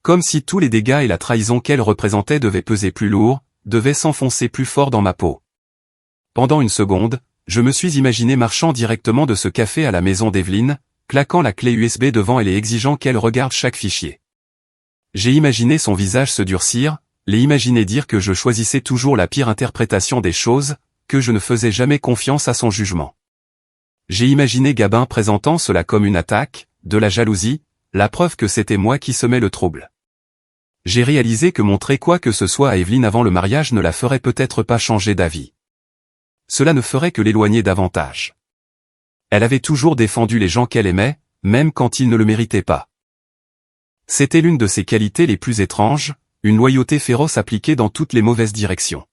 Comme si tous les dégâts et la trahison qu'elle représentait devaient peser plus lourd, devaient s'enfoncer plus fort dans ma peau. Pendant une seconde, je me suis imaginé marchant directement de ce café à la maison d'Evelyne, claquant la clé USB devant elle et exigeant qu'elle regarde chaque fichier. J'ai imaginé son visage se durcir, l'ai imaginé dire que je choisissais toujours la pire interprétation des choses, que je ne faisais jamais confiance à son jugement. J'ai imaginé Gabin présentant cela comme une attaque, de la jalousie, la preuve que c'était moi qui semais le trouble. J'ai réalisé que montrer quoi que ce soit à Evelyne avant le mariage ne la ferait peut-être pas changer d'avis. Cela ne ferait que l'éloigner davantage. Elle avait toujours défendu les gens qu'elle aimait, même quand ils ne le méritaient pas. C'était l'une de ses qualités les plus étranges, une loyauté féroce appliquée dans toutes les mauvaises directions.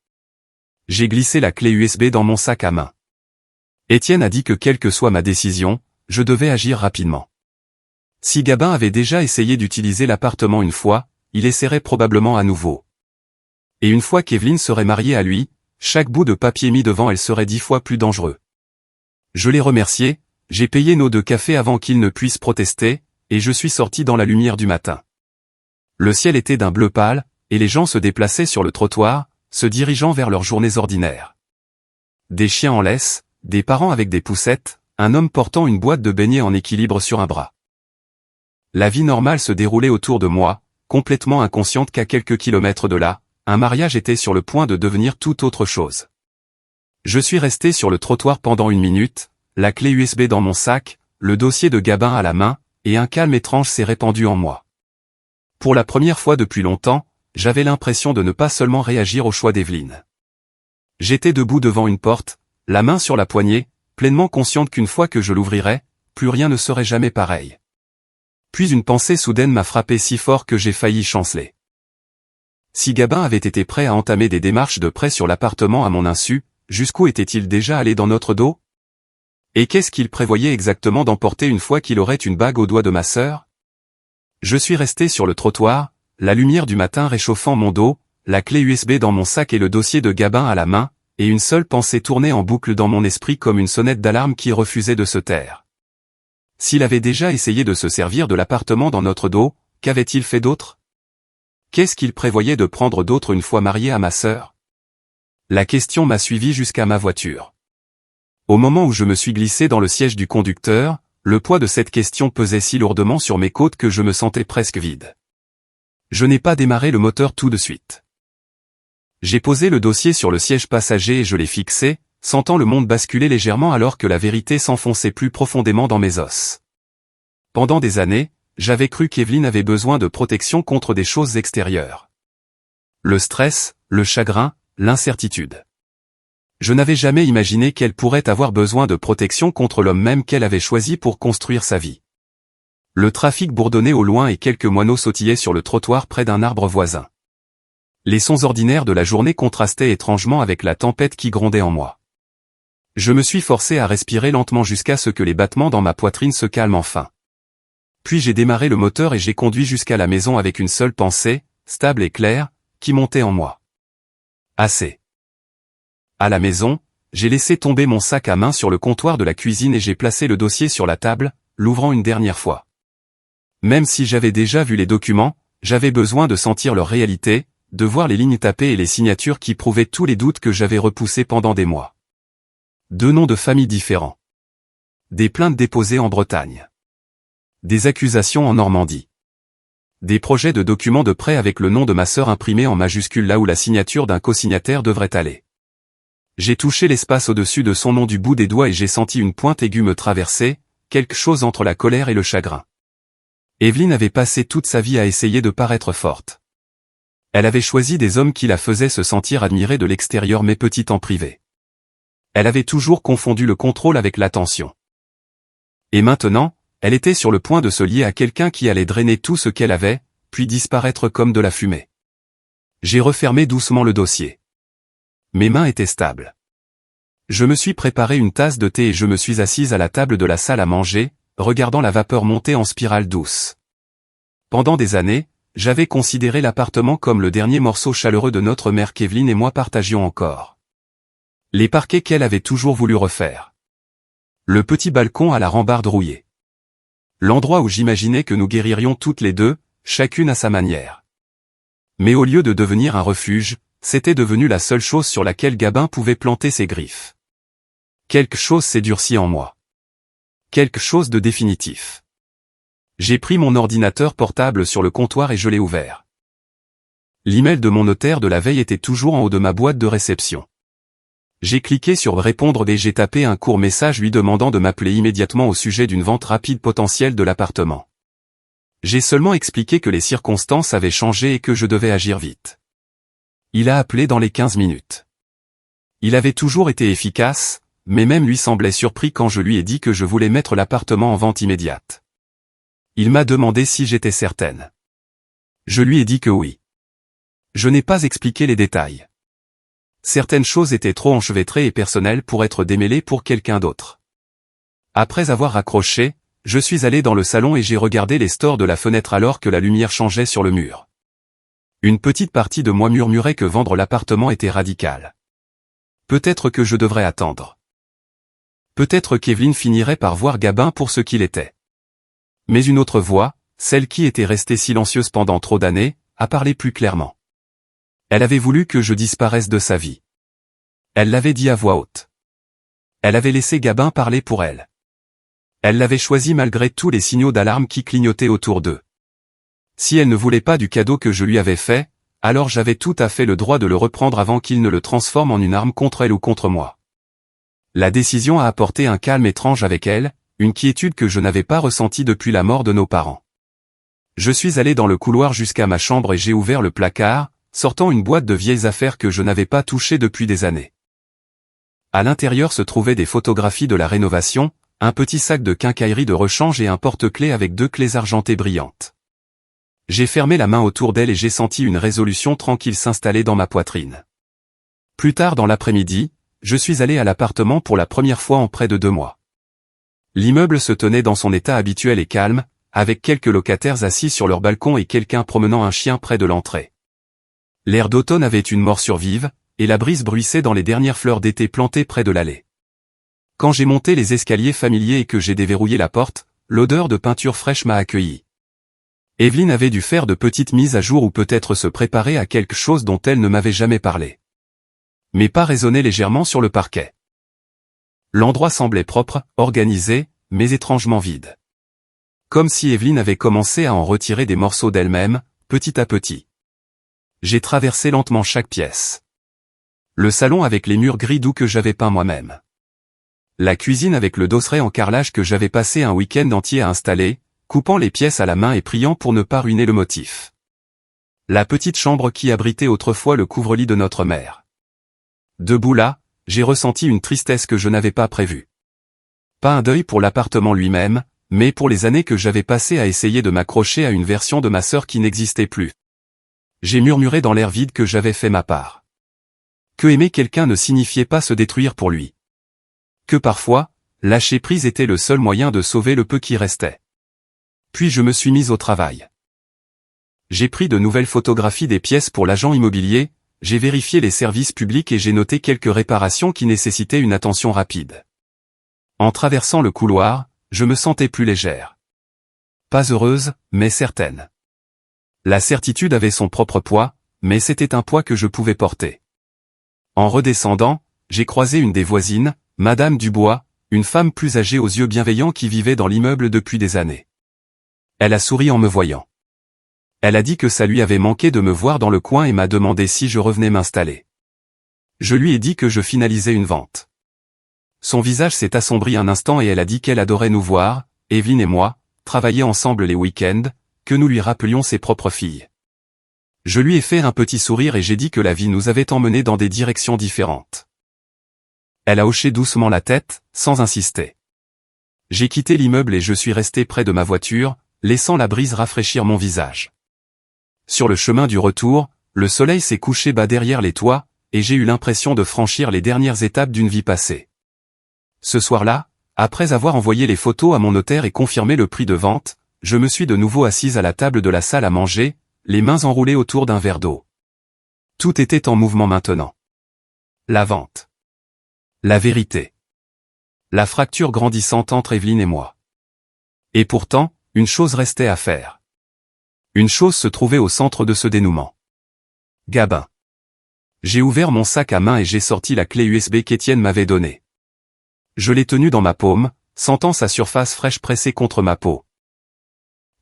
J'ai glissé la clé USB dans mon sac à main. Étienne a dit que quelle que soit ma décision, je devais agir rapidement. Si Gabin avait déjà essayé d'utiliser l'appartement une fois, il essaierait probablement à nouveau. Et une fois qu'Evelyne serait mariée à lui, chaque bout de papier mis devant elle serait 10 fois plus dangereux. Je l'ai remercié, j'ai payé nos 2 cafés avant qu'il ne puisse protester, et je suis sorti dans la lumière du matin. Le ciel était d'un bleu pâle, et les gens se déplaçaient sur le trottoir, se dirigeant vers leurs journées ordinaires. Des chiens en laisse, des parents avec des poussettes, un homme portant une boîte de beignets en équilibre sur un bras. La vie normale se déroulait autour de moi, complètement inconsciente qu'à quelques kilomètres de là, un mariage était sur le point de devenir tout autre chose. Je suis resté sur le trottoir pendant 1 minute, la clé USB dans mon sac, le dossier de Gabin à la main, et un calme étrange s'est répandu en moi. Pour la première fois depuis longtemps, j'avais l'impression de ne pas seulement réagir au choix d'Evelyne. J'étais debout devant une porte, la main sur la poignée, pleinement consciente qu'une fois que je l'ouvrirais, plus rien ne serait jamais pareil. Puis une pensée soudaine m'a frappé si fort que j'ai failli chanceler. Si Gabin avait été prêt à entamer des démarches de prêt sur l'appartement à mon insu, jusqu'où était-il déjà allé dans notre dos? Et qu'est-ce qu'il prévoyait exactement d'emporter une fois qu'il aurait une bague au doigt de ma sœur? Je suis resté sur le trottoir, la lumière du matin réchauffant mon dos, la clé USB dans mon sac et le dossier de Gabin à la main, et une seule pensée tournait en boucle dans mon esprit comme une sonnette d'alarme qui refusait de se taire. S'il avait déjà essayé de se servir de l'appartement dans notre dos, qu'avait-il fait d'autre? Qu'est-ce qu'il prévoyait de prendre d'autre une fois marié à ma sœur? La question m'a suivi jusqu'à ma voiture. Au moment où je me suis glissé dans le siège du conducteur, le poids de cette question pesait si lourdement sur mes côtes que je me sentais presque vide. Je n'ai pas démarré le moteur tout de suite. J'ai posé le dossier sur le siège passager et je l'ai fixé, sentant le monde basculer légèrement alors que la vérité s'enfonçait plus profondément dans mes os. Pendant des années, j'avais cru qu'Evelyne avait besoin de protection contre des choses extérieures. Le stress, le chagrin, l'incertitude. Je n'avais jamais imaginé qu'elle pourrait avoir besoin de protection contre l'homme même qu'elle avait choisi pour construire sa vie. Le trafic bourdonnait au loin et quelques moineaux sautillaient sur le trottoir près d'un arbre voisin. Les sons ordinaires de la journée contrastaient étrangement avec la tempête qui grondait en moi. Je me suis forcé à respirer lentement jusqu'à ce que les battements dans ma poitrine se calment enfin. Puis j'ai démarré le moteur et j'ai conduit jusqu'à la maison avec une seule pensée, stable et claire, qui montait en moi. Assez. À la maison, j'ai laissé tomber mon sac à main sur le comptoir de la cuisine et j'ai placé le dossier sur la table, l'ouvrant une dernière fois. Même si j'avais déjà vu les documents, j'avais besoin de sentir leur réalité, de voir les lignes tapées et les signatures qui prouvaient tous les doutes que j'avais repoussés pendant des mois. 2 noms de familles différents. Des plaintes déposées en Bretagne. Des accusations en Normandie. Des projets de documents de prêt avec le nom de ma sœur imprimé en majuscule là où la signature d'un cosignataire devrait aller. J'ai touché l'espace au-dessus de son nom du bout des doigts et j'ai senti une pointe aiguë me traverser, quelque chose entre la colère et le chagrin. Evelyne avait passé toute sa vie à essayer de paraître forte. Elle avait choisi des hommes qui la faisaient se sentir admirée de l'extérieur mais petite en privé. Elle avait toujours confondu le contrôle avec l'attention. Et maintenant, elle était sur le point de se lier à quelqu'un qui allait drainer tout ce qu'elle avait, puis disparaître comme de la fumée. J'ai refermé doucement le dossier. Mes mains étaient stables. Je me suis préparé une tasse de thé et je me suis assise à la table de la salle à manger, regardant la vapeur monter en spirale douce. Pendant des années, j'avais considéré l'appartement comme le dernier morceau chaleureux de notre mère qu'Evelyne et moi partagions encore. Les parquets qu'elle avait toujours voulu refaire. Le petit balcon à la rambarde rouillée. L'endroit où j'imaginais que nous guéririons toutes les deux, chacune à sa manière. Mais au lieu de devenir un refuge, c'était devenu la seule chose sur laquelle Gabin pouvait planter ses griffes. Quelque chose s'est durci en moi. Quelque chose de définitif. J'ai pris mon ordinateur portable sur le comptoir et je l'ai ouvert. L'email de mon notaire de la veille était toujours en haut de ma boîte de réception. J'ai cliqué sur répondre et j'ai tapé un court message lui demandant de m'appeler immédiatement au sujet d'une vente rapide potentielle de l'appartement. J'ai seulement expliqué que les circonstances avaient changé et que je devais agir vite. Il a appelé dans les 15 minutes. Il avait toujours été efficace, mais même lui semblait surpris quand je lui ai dit que je voulais mettre l'appartement en vente immédiate. Il m'a demandé si j'étais certaine. Je lui ai dit que oui. Je n'ai pas expliqué les détails. Certaines choses étaient trop enchevêtrées et personnelles pour être démêlées pour quelqu'un d'autre. Après avoir raccroché, je suis allé dans le salon et j'ai regardé les stores de la fenêtre alors que la lumière changeait sur le mur. Une petite partie de moi murmurait que vendre l'appartement était radical. Peut-être que je devrais attendre. Peut-être qu'Evelyne finirait par voir Gabin pour ce qu'il était. Mais une autre voix, celle qui était restée silencieuse pendant trop d'années, a parlé plus clairement. Elle avait voulu que je disparaisse de sa vie. Elle l'avait dit à voix haute. Elle avait laissé Gabin parler pour elle. Elle l'avait choisi malgré tous les signaux d'alarme qui clignotaient autour d'eux. Si elle ne voulait pas du cadeau que je lui avais fait, alors j'avais tout à fait le droit de le reprendre avant qu'il ne le transforme en une arme contre elle ou contre moi. La décision a apporté un calme étrange avec elle, une quiétude que je n'avais pas ressentie depuis la mort de nos parents. Je suis allé dans le couloir jusqu'à ma chambre et j'ai ouvert le placard, sortant une boîte de vieilles affaires que je n'avais pas touchées depuis des années. À l'intérieur se trouvaient des photographies de la rénovation, un petit sac de quincaillerie de rechange et un porte-clés avec 2 clés argentées brillantes. J'ai fermé la main autour d'elle et j'ai senti une résolution tranquille s'installer dans ma poitrine. Plus tard dans l'après-midi, je suis allé à l'appartement pour la première fois en près de 2 mois. L'immeuble se tenait dans son état habituel et calme, avec quelques locataires assis sur leur balcon et quelqu'un promenant un chien près de l'entrée. L'air d'automne avait une morsure vive, et la brise bruissait dans les dernières fleurs d'été plantées près de l'allée. Quand j'ai monté les escaliers familiers et que j'ai déverrouillé la porte, l'odeur de peinture fraîche m'a accueilli. Evelyne avait dû faire de petites mises à jour ou peut-être se préparer à quelque chose dont elle ne m'avait jamais parlé. Mes pas résonnaient légèrement sur le parquet. L'endroit semblait propre, organisé, mais étrangement vide. Comme si Evelyne avait commencé à en retirer des morceaux d'elle-même, petit à petit. J'ai traversé lentement chaque pièce. Le salon avec les murs gris doux que j'avais peints moi-même. La cuisine avec le dosseret en carrelage que j'avais passé un week-end entier à installer, coupant les pièces à la main et priant pour ne pas ruiner le motif. La petite chambre qui abritait autrefois le couvre-lit de notre mère. Debout là, j'ai ressenti une tristesse que je n'avais pas prévue. Pas un deuil pour l'appartement lui-même, mais pour les années que j'avais passées à essayer de m'accrocher à une version de ma sœur qui n'existait plus. J'ai murmuré dans l'air vide que j'avais fait ma part. Que aimer quelqu'un ne signifiait pas se détruire pour lui. Que parfois, lâcher prise était le seul moyen de sauver le peu qui restait. Puis je me suis mis au travail. J'ai pris de nouvelles photographies des pièces pour l'agent immobilier, j'ai vérifié les services publics et j'ai noté quelques réparations qui nécessitaient une attention rapide. En traversant le couloir, je me sentais plus légère. Pas heureuse, mais certaine. La certitude avait son propre poids, mais c'était un poids que je pouvais porter. En redescendant, j'ai croisé une des voisines, Madame Dubois, une femme plus âgée aux yeux bienveillants qui vivait dans l'immeuble depuis des années. Elle a souri en me voyant. Elle a dit que ça lui avait manqué de me voir dans le coin et m'a demandé si je revenais m'installer. Je lui ai dit que je finalisais une vente. Son visage s'est assombri un instant et elle a dit qu'elle adorait nous voir, Evelyne et moi, travailler ensemble les week-ends, que nous lui rappelions ses propres filles. Je lui ai fait un petit sourire et j'ai dit que la vie nous avait emmenés dans des directions différentes. Elle a hoché doucement la tête, sans insister. J'ai quitté l'immeuble et je suis resté près de ma voiture, laissant la brise rafraîchir mon visage. Sur le chemin du retour, le soleil s'est couché bas derrière les toits, et j'ai eu l'impression de franchir les dernières étapes d'une vie passée. Ce soir-là, après avoir envoyé les photos à mon notaire et confirmé le prix de vente, je me suis de nouveau assise à la table de la salle à manger, les mains enroulées autour d'un verre d'eau. Tout était en mouvement maintenant. La vente. La vérité. La fracture grandissante entre Evelyne et moi. Et pourtant, une chose restait à faire. Une chose se trouvait au centre de ce dénouement. Gabin. J'ai ouvert mon sac à main et j'ai sorti la clé USB qu'Étienne m'avait donnée. Je l'ai tenue dans ma paume, sentant sa surface fraîche pressée contre ma peau.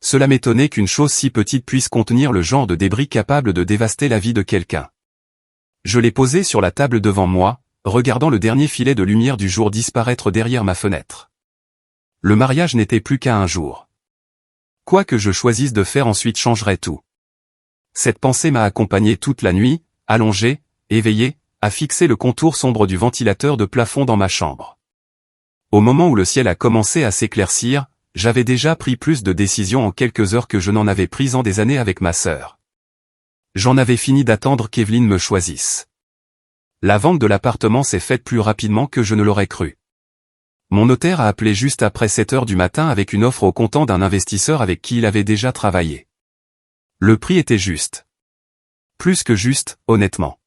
Cela m'étonnait qu'une chose si petite puisse contenir le genre de débris capable de dévaster la vie de quelqu'un. Je l'ai posée sur la table devant moi, regardant le dernier filet de lumière du jour disparaître derrière ma fenêtre. Le mariage n'était plus qu'à un jour. Quoi que je choisisse de faire ensuite changerait tout. Cette pensée m'a accompagné toute la nuit, allongé, éveillé, à fixer le contour sombre du ventilateur de plafond dans ma chambre. Au moment où le ciel a commencé à s'éclaircir, j'avais déjà pris plus de décisions en quelques heures que je n'en avais prises en des années avec ma sœur. J'en avais fini d'attendre qu'Evelyne me choisisse. La vente de l'appartement s'est faite plus rapidement que je ne l'aurais cru. Mon notaire a appelé juste après 7 heures du matin avec une offre au comptant d'un investisseur avec qui il avait déjà travaillé. Le prix était juste. Plus que juste, honnêtement.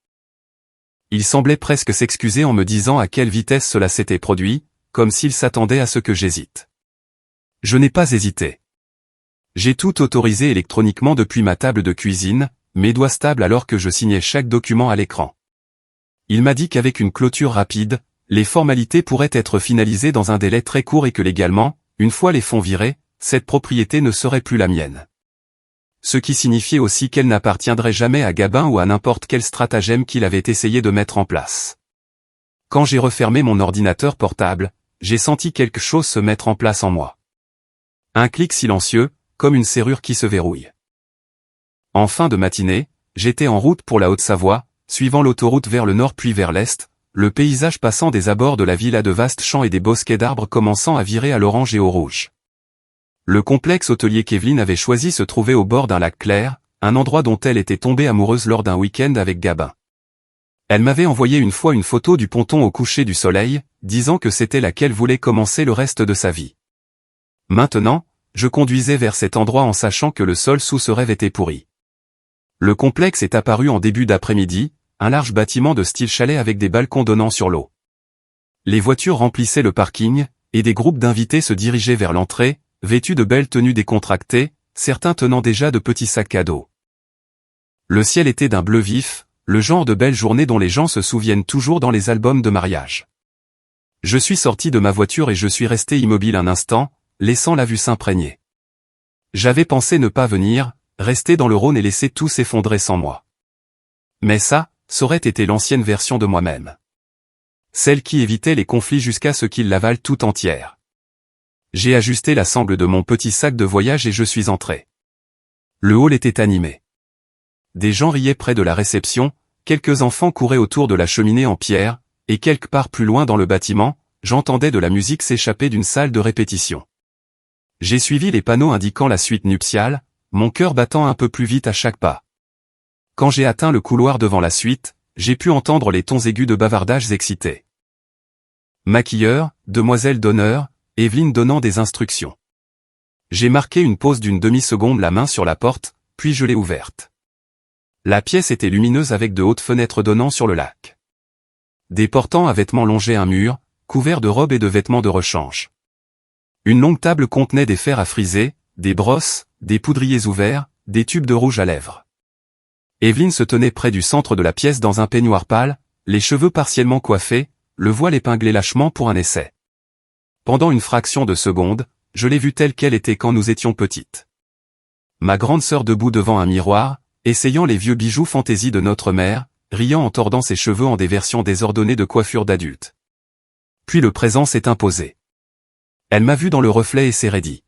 Il semblait presque s'excuser en me disant à quelle vitesse cela s'était produit, comme s'il s'attendait à ce que j'hésite. Je n'ai pas hésité. J'ai tout autorisé électroniquement depuis ma table de cuisine, mes doigts stables alors que je signais chaque document à l'écran. Il m'a dit qu'avec une clôture rapide, les formalités pourraient être finalisées dans un délai très court et que légalement, une fois les fonds virés, cette propriété ne serait plus la mienne. Ce qui signifiait aussi qu'elle n'appartiendrait jamais à Gabin ou à n'importe quel stratagème qu'il avait essayé de mettre en place. Quand j'ai refermé mon ordinateur portable, j'ai senti quelque chose se mettre en place en moi. Un clic silencieux, comme une serrure qui se verrouille. En fin de matinée, j'étais en route pour la Haute-Savoie, suivant l'autoroute vers le nord puis vers l'est, le paysage passant des abords de la ville à de vastes champs et des bosquets d'arbres commençant à virer à l'orange et au rouge. Le complexe hôtelier qu'Evelyne avait choisi se trouvait au bord d'un lac clair, un endroit dont elle était tombée amoureuse lors d'un week-end avec Gabin. Elle m'avait envoyé une fois une photo du ponton au coucher du soleil, disant que c'était là qu'elle voulait commencer le reste de sa vie. Maintenant, je conduisais vers cet endroit en sachant que le sol sous ce rêve était pourri. Le complexe est apparu en début d'après-midi, un large bâtiment de style chalet avec des balcons donnant sur l'eau. Les voitures remplissaient le parking, et des groupes d'invités se dirigeaient vers l'entrée, vêtus de belles tenues décontractées, certains tenant déjà de petits sacs cadeaux. Le ciel était d'un bleu vif, le genre de belle journée dont les gens se souviennent toujours dans les albums de mariage. Je suis sorti de ma voiture et je suis resté immobile un instant, laissant la vue s'imprégner. J'avais pensé ne pas venir, rester dans le Rhône et laisser tout s'effondrer sans moi. Mais ça aurait été l'ancienne version de moi-même. Celle qui évitait les conflits jusqu'à ce qu'ils l'avalent tout entière. J'ai ajusté la sangle de mon petit sac de voyage et je suis entré. Le hall était animé. Des gens riaient près de la réception, quelques enfants couraient autour de la cheminée en pierre, et quelque part plus loin dans le bâtiment, j'entendais de la musique s'échapper d'une salle de répétition. J'ai suivi les panneaux indiquant la suite nuptiale, mon cœur battant un peu plus vite à chaque pas. Quand j'ai atteint le couloir devant la suite, j'ai pu entendre les tons aigus de bavardages excités. Maquilleur, demoiselle d'honneur, Evelyne donnant des instructions. J'ai marqué une pause d'une demi-seconde la main sur la porte, puis je l'ai ouverte. La pièce était lumineuse avec de hautes fenêtres donnant sur le lac. Des portants à vêtements longeaient un mur, couverts de robes et de vêtements de rechange. Une longue table contenait des fers à friser, des brosses, des poudriers ouverts, des tubes de rouge à lèvres. Evelyne se tenait près du centre de la pièce dans un peignoir pâle, les cheveux partiellement coiffés, le voile épinglé lâchement pour un essai. Pendant une fraction de seconde, je l'ai vue telle qu'elle était quand nous étions petites. Ma grande sœur debout devant un miroir, essayant les vieux bijoux fantaisie de notre mère, riant en tordant ses cheveux en des versions désordonnées de coiffure d'adulte. Puis le présent s'est imposé. Elle m'a vu dans le reflet et s'est raidie.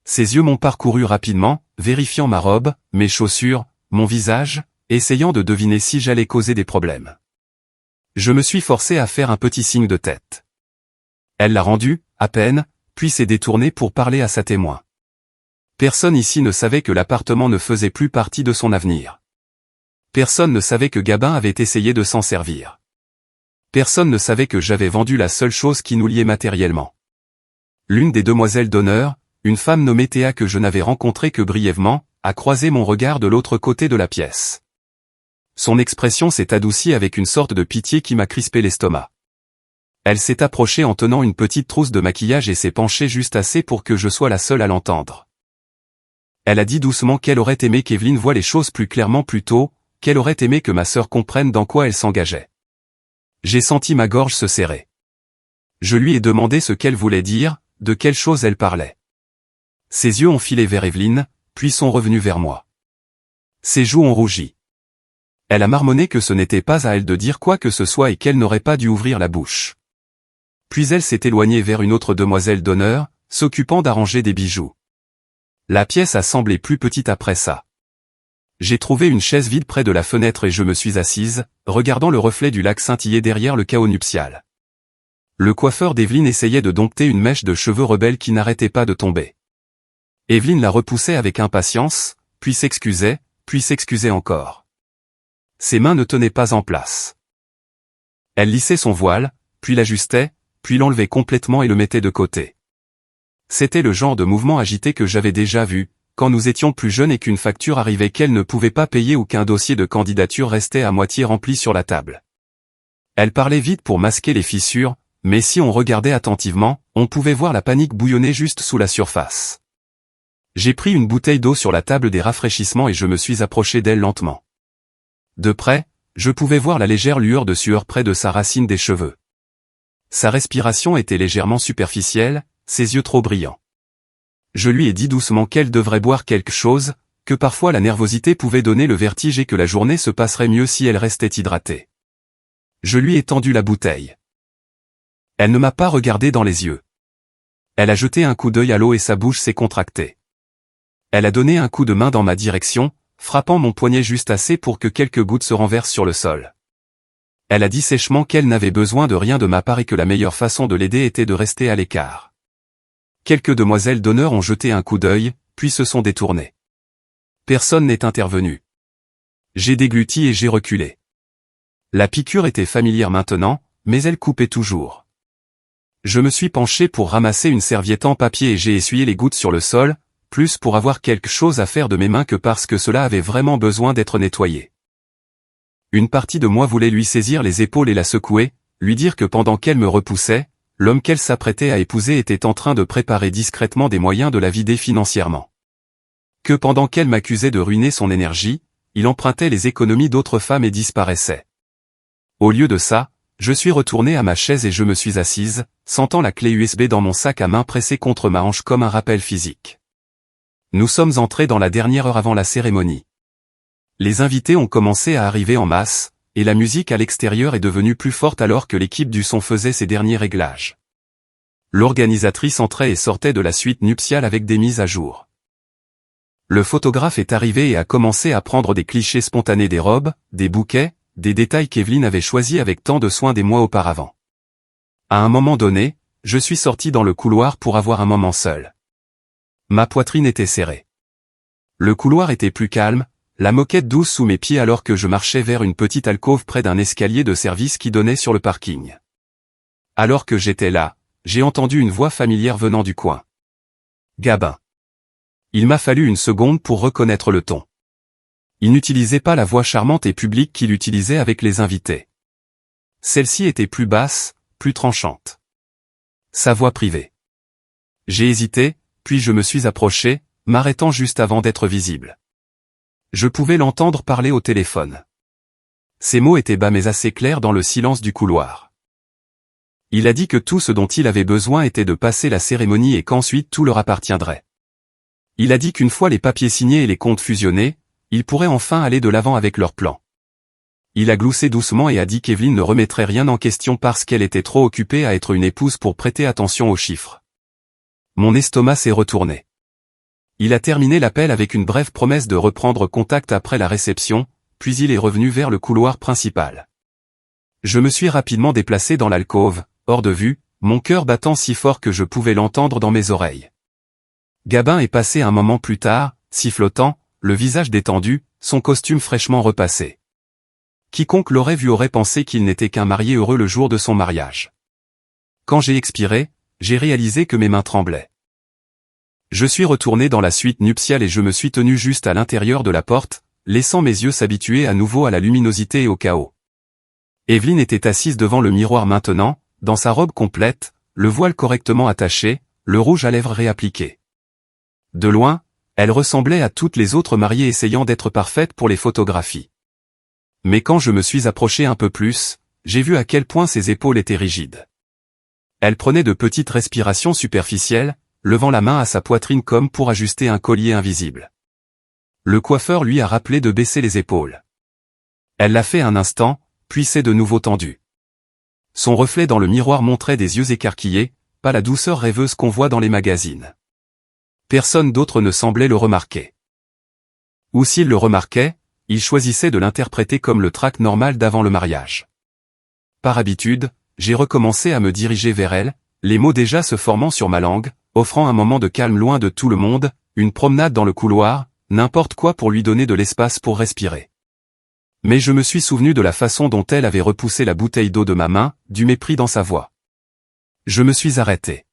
Ses yeux m'ont parcouru rapidement, vérifiant ma robe, mes chaussures, mon visage, essayant de deviner si j'allais causer des problèmes. Je me suis forcé à faire un petit signe de tête. Elle l'a rendu, à peine, puis s'est détournée pour parler à sa témoin. Personne ici ne savait que l'appartement ne faisait plus partie de son avenir. Personne ne savait que Gabin avait essayé de s'en servir. Personne ne savait que j'avais vendu la seule chose qui nous liait matériellement. L'une des demoiselles d'honneur, une femme nommée Théa que je n'avais rencontrée que brièvement, a croisé mon regard de l'autre côté de la pièce. Son expression s'est adoucie avec une sorte de pitié qui m'a crispé l'estomac. Elle s'est approchée en tenant une petite trousse de maquillage et s'est penchée juste assez pour que je sois la seule à l'entendre. Elle a dit doucement qu'elle aurait aimé qu'Evelyne voie les choses plus clairement plus tôt, qu'elle aurait aimé que ma sœur comprenne dans quoi elle s'engageait. J'ai senti ma gorge se serrer. Je lui ai demandé ce qu'elle voulait dire, de quelle chose elle parlait. Ses yeux ont filé vers Evelyne, puis sont revenus vers moi. Ses joues ont rougi. Elle a marmonné que ce n'était pas à elle de dire quoi que ce soit et qu'elle n'aurait pas dû ouvrir la bouche. Puis elle s'est éloignée vers une autre demoiselle d'honneur, s'occupant d'arranger des bijoux. La pièce a semblé plus petite après ça. J'ai trouvé une chaise vide près de la fenêtre et je me suis assise, regardant le reflet du lac scintiller derrière le chaos nuptial. Le coiffeur d'Evelyne essayait de dompter une mèche de cheveux rebelles qui n'arrêtait pas de tomber. Evelyne la repoussait avec impatience, puis s'excusait encore. Ses mains ne tenaient pas en place. Elle lissait son voile, puis l'ajustait, puis l'enlevait complètement et le mettait de côté. C'était le genre de mouvement agité que j'avais déjà vu, quand nous étions plus jeunes et qu'une facture arrivait qu'elle ne pouvait pas payer ou qu'un dossier de candidature restait à moitié rempli sur la table. Elle parlait vite pour masquer les fissures, mais si on regardait attentivement, on pouvait voir la panique bouillonner juste sous la surface. J'ai pris une bouteille d'eau sur la table des rafraîchissements et je me suis approché d'elle lentement. De près, je pouvais voir la légère lueur de sueur près de sa racine des cheveux. Sa respiration était légèrement superficielle, ses yeux trop brillants. Je lui ai dit doucement qu'elle devrait boire quelque chose, que parfois la nervosité pouvait donner le vertige et que la journée se passerait mieux si elle restait hydratée. Je lui ai tendu la bouteille. Elle ne m'a pas regardé dans les yeux. Elle a jeté un coup d'œil à l'eau et sa bouche s'est contractée. Elle a donné un coup de main dans ma direction, frappant mon poignet juste assez pour que quelques gouttes se renversent sur le sol. Elle a dit sèchement qu'elle n'avait besoin de rien de ma part et que la meilleure façon de l'aider était de rester à l'écart. Quelques demoiselles d'honneur ont jeté un coup d'œil, puis se sont détournées. Personne n'est intervenu. J'ai dégluti et j'ai reculé. La piqûre était familière maintenant, mais elle coupait toujours. Je me suis penché pour ramasser une serviette en papier et j'ai essuyé les gouttes sur le sol, plus pour avoir quelque chose à faire de mes mains que parce que cela avait vraiment besoin d'être nettoyé. Une partie de moi voulait lui saisir les épaules et la secouer, lui dire que pendant qu'elle me repoussait, l'homme qu'elle s'apprêtait à épouser était en train de préparer discrètement des moyens de la vider financièrement. Que pendant qu'elle m'accusait de ruiner son énergie, il empruntait les économies d'autres femmes et disparaissait. Au lieu de ça, je suis retourné à ma chaise et je me suis assise, sentant la clé USB dans mon sac à main pressée contre ma hanche comme un rappel physique. Nous sommes entrés dans la dernière heure avant la cérémonie. Les invités ont commencé à arriver en masse, et la musique à l'extérieur est devenue plus forte alors que l'équipe du son faisait ses derniers réglages. L'organisatrice entrait et sortait de la suite nuptiale avec des mises à jour. Le photographe est arrivé et a commencé à prendre des clichés spontanés des robes, des bouquets, des détails qu'Evelyne avait choisis avec tant de soin des mois auparavant. À un moment donné, je suis sorti dans le couloir pour avoir un moment seul. Ma poitrine était serrée. Le couloir était plus calme, la moquette douce sous mes pieds alors que je marchais vers une petite alcôve près d'un escalier de service qui donnait sur le parking. Alors que j'étais là, j'ai entendu une voix familière venant du coin. Gabin. Il m'a fallu une seconde pour reconnaître le ton. Il n'utilisait pas la voix charmante et publique qu'il utilisait avec les invités. Celle-ci était plus basse, plus tranchante. Sa voix privée. J'ai hésité, puis je me suis approché, m'arrêtant juste avant d'être visible. Je pouvais l'entendre parler au téléphone. Ses mots étaient bas mais assez clairs dans le silence du couloir. Il a dit que tout ce dont il avait besoin était de passer la cérémonie et qu'ensuite tout leur appartiendrait. Il a dit qu'une fois les papiers signés et les comptes fusionnés, ils pourraient enfin aller de l'avant avec leur plan. Il a gloussé doucement et a dit qu'Evelyne ne remettrait rien en question parce qu'elle était trop occupée à être une épouse pour prêter attention aux chiffres. Mon estomac s'est retourné. Il a terminé l'appel avec une brève promesse de reprendre contact après la réception, puis il est revenu vers le couloir principal. Je me suis rapidement déplacé dans l'alcôve, hors de vue, mon cœur battant si fort que je pouvais l'entendre dans mes oreilles. Gabin est passé un moment plus tard, sifflotant, le visage détendu, son costume fraîchement repassé. Quiconque l'aurait vu aurait pensé qu'il n'était qu'un marié heureux le jour de son mariage. Quand j'ai expiré, j'ai réalisé que mes mains tremblaient. Je suis retourné dans la suite nuptiale et je me suis tenu juste à l'intérieur de la porte, laissant mes yeux s'habituer à nouveau à la luminosité et au chaos. Evelyne était assise devant le miroir maintenant, dans sa robe complète, le voile correctement attaché, le rouge à lèvres réappliqué. De loin, elle ressemblait à toutes les autres mariées essayant d'être parfaites pour les photographies. Mais quand je me suis approché un peu plus, j'ai vu à quel point ses épaules étaient rigides. Elle prenait de petites respirations superficielles, levant la main à sa poitrine comme pour ajuster un collier invisible. Le coiffeur lui a rappelé de baisser les épaules. Elle l'a fait un instant, puis s'est de nouveau tendue. Son reflet dans le miroir montrait des yeux écarquillés, pas la douceur rêveuse qu'on voit dans les magazines. Personne d'autre ne semblait le remarquer. Ou s'il le remarquait, il choisissait de l'interpréter comme le trac normal d'avant le mariage. Par habitude, j'ai recommencé à me diriger vers elle, les mots déjà se formant sur ma langue, offrant un moment de calme loin de tout le monde, une promenade dans le couloir, n'importe quoi pour lui donner de l'espace pour respirer. Mais je me suis souvenu de la façon dont elle avait repoussé la bouteille d'eau de ma main, du mépris dans sa voix. Je me suis arrêté.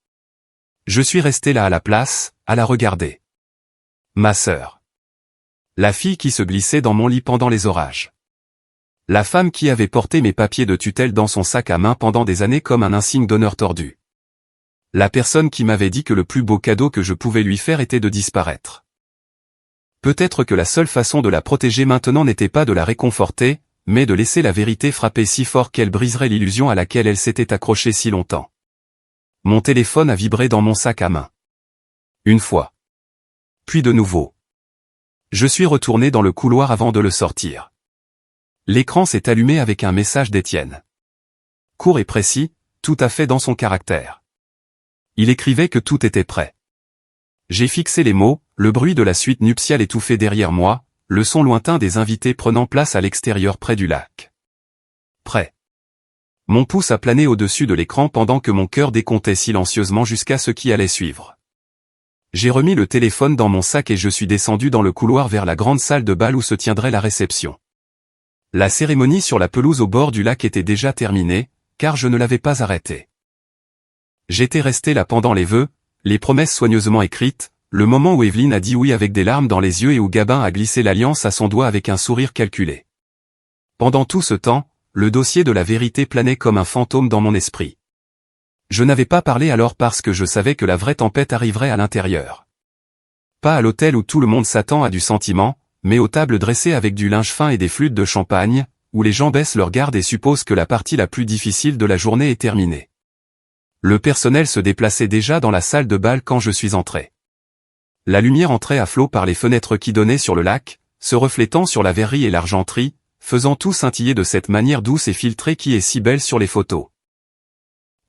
Je suis resté là à la place, à la regarder. Ma sœur. La fille qui se glissait dans mon lit pendant les orages. La femme qui avait porté mes papiers de tutelle dans son sac à main pendant des années comme un insigne d'honneur tordu. La personne qui m'avait dit que le plus beau cadeau que je pouvais lui faire était de disparaître. Peut-être que la seule façon de la protéger maintenant n'était pas de la réconforter, mais de laisser la vérité frapper si fort qu'elle briserait l'illusion à laquelle elle s'était accrochée si longtemps. Mon téléphone a vibré dans mon sac à main. Une fois. Puis de nouveau. Je suis retourné dans le couloir avant de le sortir. L'écran s'est allumé avec un message d'Étienne. Court et précis, tout à fait dans son caractère. Il écrivait que tout était prêt. J'ai fixé les mots, le bruit de la suite nuptiale étouffé derrière moi, le son lointain des invités prenant place à l'extérieur près du lac. Prêt. Mon pouce a plané au-dessus de l'écran pendant que mon cœur décomptait silencieusement jusqu'à ce qui allait suivre. J'ai remis le téléphone dans mon sac et je suis descendu dans le couloir vers la grande salle de bal où se tiendrait la réception. La cérémonie sur la pelouse au bord du lac était déjà terminée, car je ne l'avais pas arrêtée. J'étais resté là pendant les vœux, les promesses soigneusement écrites, le moment où Evelyne a dit oui avec des larmes dans les yeux et où Gabin a glissé l'alliance à son doigt avec un sourire calculé. Pendant tout ce temps, le dossier de la vérité planait comme un fantôme dans mon esprit. Je n'avais pas parlé alors parce que je savais que la vraie tempête arriverait à l'intérieur. Pas à l'hôtel où tout le monde s'attend à du sentiment, mais aux tables dressées avec du linge fin et des flûtes de champagne, où les gens baissent leur garde et supposent que la partie la plus difficile de la journée est terminée. Le personnel se déplaçait déjà dans la salle de bal quand je suis entré. La lumière entrait à flot par les fenêtres qui donnaient sur le lac, se reflétant sur la verrerie et l'argenterie, faisant tout scintiller de cette manière douce et filtrée qui est si belle sur les photos.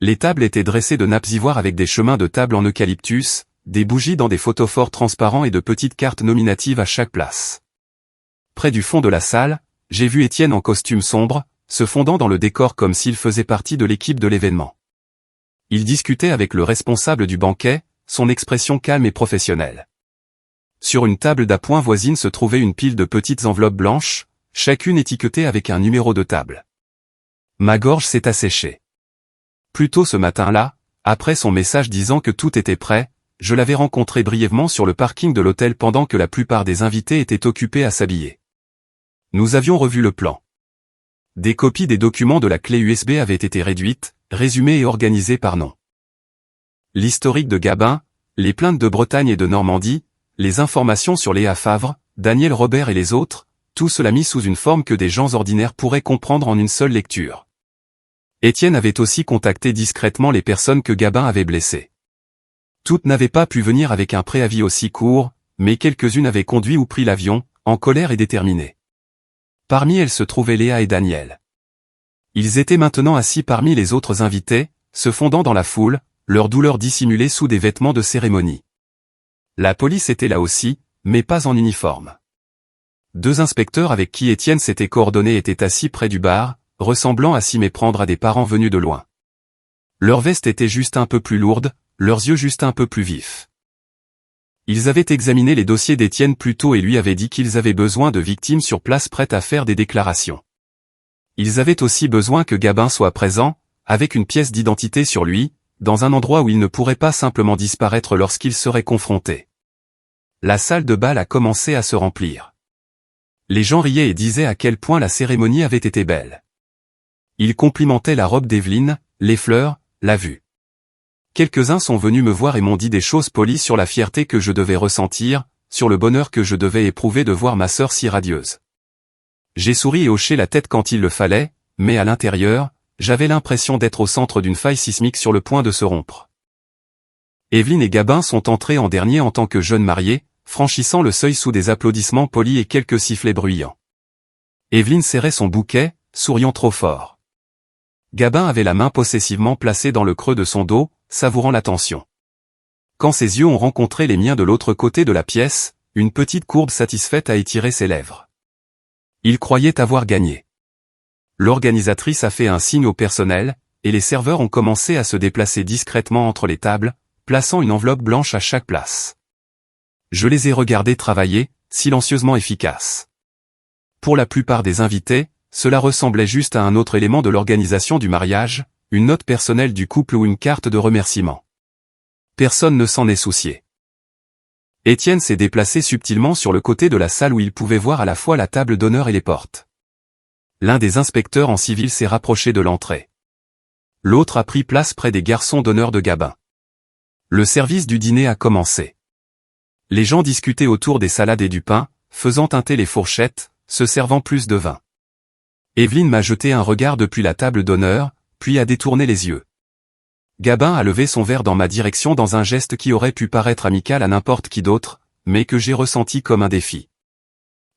Les tables étaient dressées de nappes ivoires avec des chemins de table en eucalyptus, des bougies dans des photophores transparents et de petites cartes nominatives à chaque place. Près du fond de la salle, j'ai vu Étienne en costume sombre, se fondant dans le décor comme s'il faisait partie de l'équipe de l'événement. Il discutait avec le responsable du banquet, son expression calme et professionnelle. Sur une table d'appoint voisine se trouvait une pile de petites enveloppes blanches, chacune étiquetée avec un numéro de table. Ma gorge s'est asséchée. Plus tôt ce matin-là, après son message disant que tout était prêt, je l'avais rencontré brièvement sur le parking de l'hôtel pendant que la plupart des invités étaient occupés à s'habiller. Nous avions revu le plan. Des copies des documents de la clé USB avaient été réduites, résumées et organisées par nom. L'historique de Gabin, les plaintes de Bretagne et de Normandie, les informations sur Léa Favre, Daniel Robert et les autres, tout cela mis sous une forme que des gens ordinaires pourraient comprendre en une seule lecture. Étienne avait aussi contacté discrètement les personnes que Gabin avait blessées. Toutes n'avaient pas pu venir avec un préavis aussi court, mais quelques-unes avaient conduit ou pris l'avion, en colère et déterminées. Parmi elles se trouvaient Léa et Daniel. Ils étaient maintenant assis parmi les autres invités, se fondant dans la foule, leur douleur dissimulée sous des vêtements de cérémonie. La police était là aussi, mais pas en uniforme. 2 inspecteurs avec qui Étienne s'était coordonné étaient assis près du bar, ressemblant à s'y méprendre à des parents venus de loin. Leur veste était juste un peu plus lourde, leurs yeux juste un peu plus vifs. Ils avaient examiné les dossiers d'Étienne plus tôt et lui avaient dit qu'ils avaient besoin de victimes sur place prêtes à faire des déclarations. Ils avaient aussi besoin que Gabin soit présent, avec une pièce d'identité sur lui, dans un endroit où il ne pourrait pas simplement disparaître lorsqu'il serait confronté. La salle de bal a commencé à se remplir. Les gens riaient et disaient à quel point la cérémonie avait été belle. Ils complimentaient la robe d'Evelyne, les fleurs, la vue. Quelques-uns sont venus me voir et m'ont dit des choses polies sur la fierté que je devais ressentir, sur le bonheur que je devais éprouver de voir ma sœur si radieuse. J'ai souri et hoché la tête quand il le fallait, mais à l'intérieur, j'avais l'impression d'être au centre d'une faille sismique sur le point de se rompre. Evelyne et Gabin sont entrés en dernier en tant que jeunes mariés, franchissant le seuil sous des applaudissements polis et quelques sifflets bruyants. Evelyne serrait son bouquet, souriant trop fort. Gabin avait la main possessivement placée dans le creux de son dos, savourant l'attention. Quand ses yeux ont rencontré les miens de l'autre côté de la pièce, une petite courbe satisfaite a étiré ses lèvres. Il croyait avoir gagné. L'organisatrice a fait un signe au personnel, et les serveurs ont commencé à se déplacer discrètement entre les tables, plaçant une enveloppe blanche à chaque place. Je les ai regardés travailler, silencieusement efficaces. Pour la plupart des invités, cela ressemblait juste à un autre élément de l'organisation du mariage, une note personnelle du couple ou une carte de remerciement. Personne ne s'en est soucié. Étienne s'est déplacé subtilement sur le côté de la salle où il pouvait voir à la fois la table d'honneur et les portes. L'un des inspecteurs en civil s'est rapproché de l'entrée. L'autre a pris place près des garçons d'honneur de Gabin. Le service du dîner a commencé. Les gens discutaient autour des salades et du pain, faisant teinter les fourchettes, se servant plus de vin. Evelyne m'a jeté un regard depuis la table d'honneur, puis a détourné les yeux. Gabin a levé son verre dans ma direction dans un geste qui aurait pu paraître amical à n'importe qui d'autre, mais que j'ai ressenti comme un défi.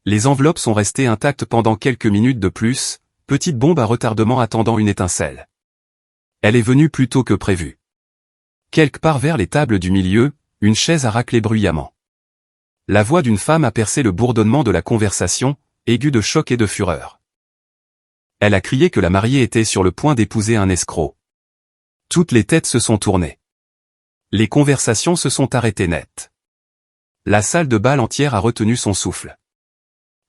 Les enveloppes sont restées intactes pendant quelques minutes de plus, petite bombe à retardement attendant une étincelle. Elle est venue plus tôt que prévu. Quelque part vers les tables du milieu, une chaise a raclé bruyamment. La voix d'une femme a percé le bourdonnement de la conversation, aiguë de choc et de fureur. Elle a crié que la mariée était sur le point d'épouser un escroc. Toutes les têtes se sont tournées. Les conversations se sont arrêtées net. La salle de bal entière a retenu son souffle.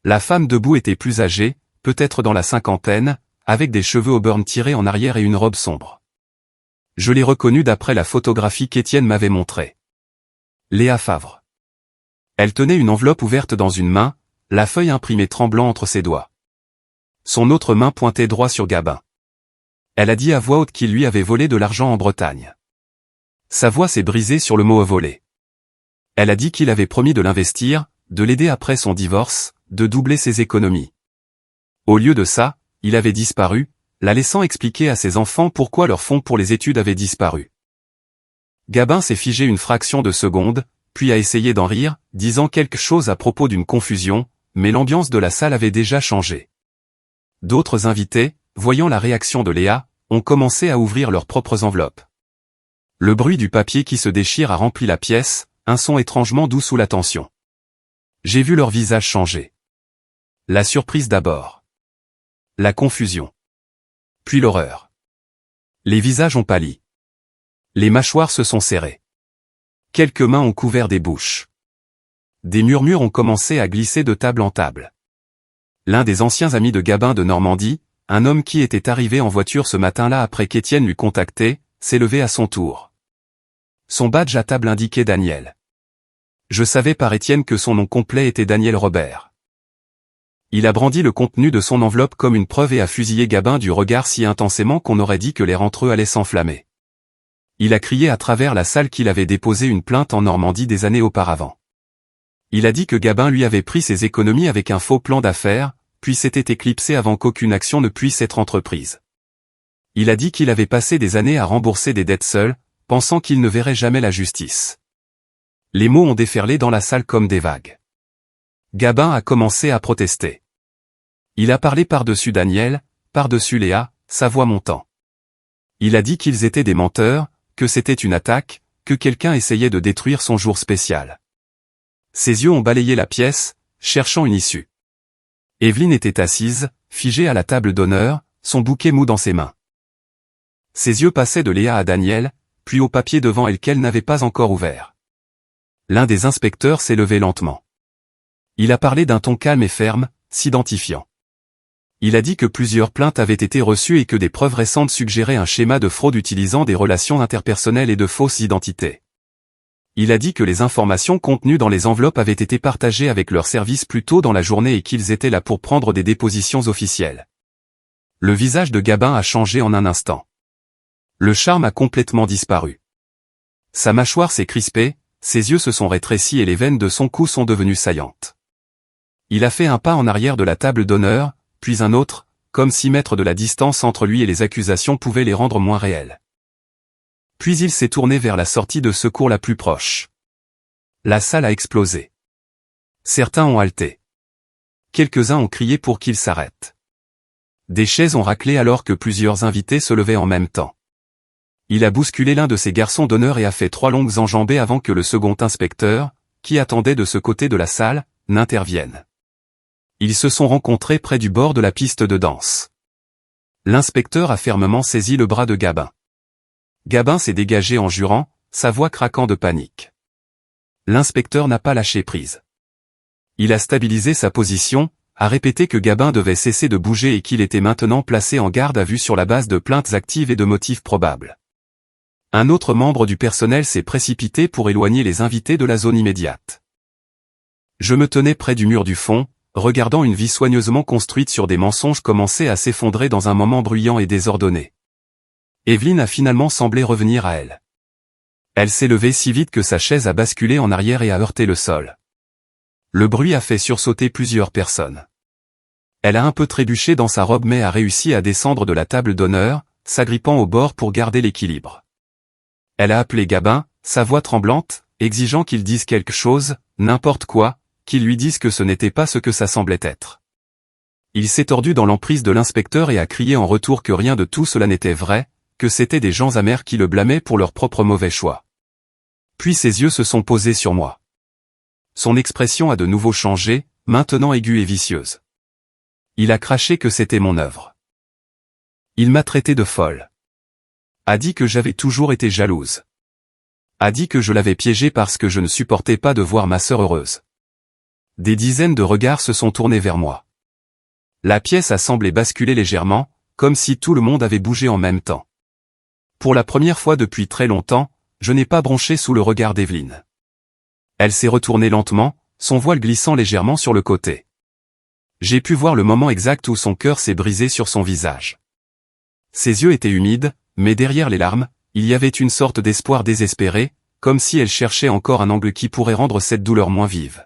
La femme debout était plus âgée, peut-être dans la cinquantaine, avec des cheveux auburn tirés en arrière et une robe sombre. Je l'ai reconnue d'après la photographie qu'Étienne m'avait montrée. Léa Favre. Elle tenait une enveloppe ouverte dans une main, la feuille imprimée tremblant entre ses doigts. Son autre main pointait droit sur Gabin. Elle a dit à voix haute qu'il lui avait volé de l'argent en Bretagne. Sa voix s'est brisée sur le mot voler. Elle a dit qu'il avait promis de l'investir, de l'aider après son divorce, de doubler ses économies. Au lieu de ça, il avait disparu, la laissant expliquer à ses enfants pourquoi leur fonds pour les études avait disparu. Gabin s'est figé une fraction de seconde, puis a essayé d'en rire, disant quelque chose à propos d'une confusion, mais l'ambiance de la salle avait déjà changé. D'autres invités, voyant la réaction de Léa, ont commencé à ouvrir leurs propres enveloppes. Le bruit du papier qui se déchire a rempli la pièce, un son étrangement doux sous la tension. J'ai vu leur visage changer. La surprise d'abord. La confusion. Puis l'horreur. Les visages ont pâli. Les mâchoires se sont serrées. Quelques mains ont couvert des bouches. Des murmures ont commencé à glisser de table en table. L'un des anciens amis de Gabin de Normandie, un homme qui était arrivé en voiture ce matin-là après qu'Étienne l'eût contacté, s'est levé à son tour. Son badge à table indiquait Daniel. Je savais par Étienne que son nom complet était Daniel Robert. Il a brandi le contenu de son enveloppe comme une preuve et a fusillé Gabin du regard si intensément qu'on aurait dit que l'air entre eux allait s'enflammer. Il a crié à travers la salle qu'il avait déposé une plainte en Normandie des années auparavant. Il a dit que Gabin lui avait pris ses économies avec un faux plan d'affaires, puis s'était éclipsé avant qu'aucune action ne puisse être entreprise. Il a dit qu'il avait passé des années à rembourser des dettes seul, pensant qu'il ne verrait jamais la justice. Les mots ont déferlé dans la salle comme des vagues. Gabin a commencé à protester. Il a parlé par-dessus Daniel, par-dessus Léa, sa voix montant. Il a dit qu'ils étaient des menteurs, que c'était une attaque, que quelqu'un essayait de détruire son jour spécial. Ses yeux ont balayé la pièce, cherchant une issue. Evelyne était assise, figée à la table d'honneur, son bouquet mou dans ses mains. Ses yeux passaient de Léa à Daniel, puis au papier devant elle qu'elle n'avait pas encore ouvert. L'un des inspecteurs s'est levé lentement. Il a parlé d'un ton calme et ferme, s'identifiant. Il a dit que plusieurs plaintes avaient été reçues et que des preuves récentes suggéraient un schéma de fraude utilisant des relations interpersonnelles et de fausses identités. Il a dit que les informations contenues dans les enveloppes avaient été partagées avec leur service plus tôt dans la journée et qu'ils étaient là pour prendre des dépositions officielles. Le visage de Gabin a changé en un instant. Le charme a complètement disparu. Sa mâchoire s'est crispée, ses yeux se sont rétrécis et les veines de son cou sont devenues saillantes. Il a fait un pas en arrière de la table d'honneur, puis un autre, comme si mettre de la distance entre lui et les accusations pouvait les rendre moins réelles. Puis il s'est tourné vers la sortie de secours la plus proche. La salle a explosé. Certains ont halté. Quelques-uns ont crié pour qu'il s'arrête. Des chaises ont raclé alors que plusieurs invités se levaient en même temps. Il a bousculé l'un de ses garçons d'honneur et a fait 3 longues enjambées avant que le second inspecteur, qui attendait de ce côté de la salle, n'intervienne. Ils se sont rencontrés près du bord de la piste de danse. L'inspecteur a fermement saisi le bras de Gabin. Gabin s'est dégagé en jurant, sa voix craquant de panique. L'inspecteur n'a pas lâché prise. Il a stabilisé sa position, a répété que Gabin devait cesser de bouger et qu'il était maintenant placé en garde à vue sur la base de plaintes actives et de motifs probables. Un autre membre du personnel s'est précipité pour éloigner les invités de la zone immédiate. Je me tenais près du mur du fond, regardant une vie soigneusement construite sur des mensonges commencer à s'effondrer dans un moment bruyant et désordonné. Evelyne a finalement semblé revenir à elle. Elle s'est levée si vite que sa chaise a basculé en arrière et a heurté le sol. Le bruit a fait sursauter plusieurs personnes. Elle a un peu trébuché dans sa robe mais a réussi à descendre de la table d'honneur, s'agrippant au bord pour garder l'équilibre. Elle a appelé Gabin, sa voix tremblante, exigeant qu'il dise quelque chose, n'importe quoi, qu'il lui dise que ce n'était pas ce que ça semblait être. Il s'est tordu dans l'emprise de l'inspecteur et a crié en retour que rien de tout cela n'était vrai, que c'étaient des gens amers qui le blâmaient pour leur propre mauvais choix. Puis ses yeux se sont posés sur moi. Son expression a de nouveau changé, maintenant aiguë et vicieuse. Il a craché que c'était mon œuvre. Il m'a traité de folle. A dit que j'avais toujours été jalouse. A dit que je l'avais piégée parce que je ne supportais pas de voir ma sœur heureuse. Des dizaines de regards se sont tournés vers moi. La pièce a semblé basculer légèrement, comme si tout le monde avait bougé en même temps. Pour la première fois depuis très longtemps, je n'ai pas bronché sous le regard d'Evelyne. Elle s'est retournée lentement, son voile glissant légèrement sur le côté. J'ai pu voir le moment exact où son cœur s'est brisé sur son visage. Ses yeux étaient humides, mais derrière les larmes, il y avait une sorte d'espoir désespéré, comme si elle cherchait encore un angle qui pourrait rendre cette douleur moins vive.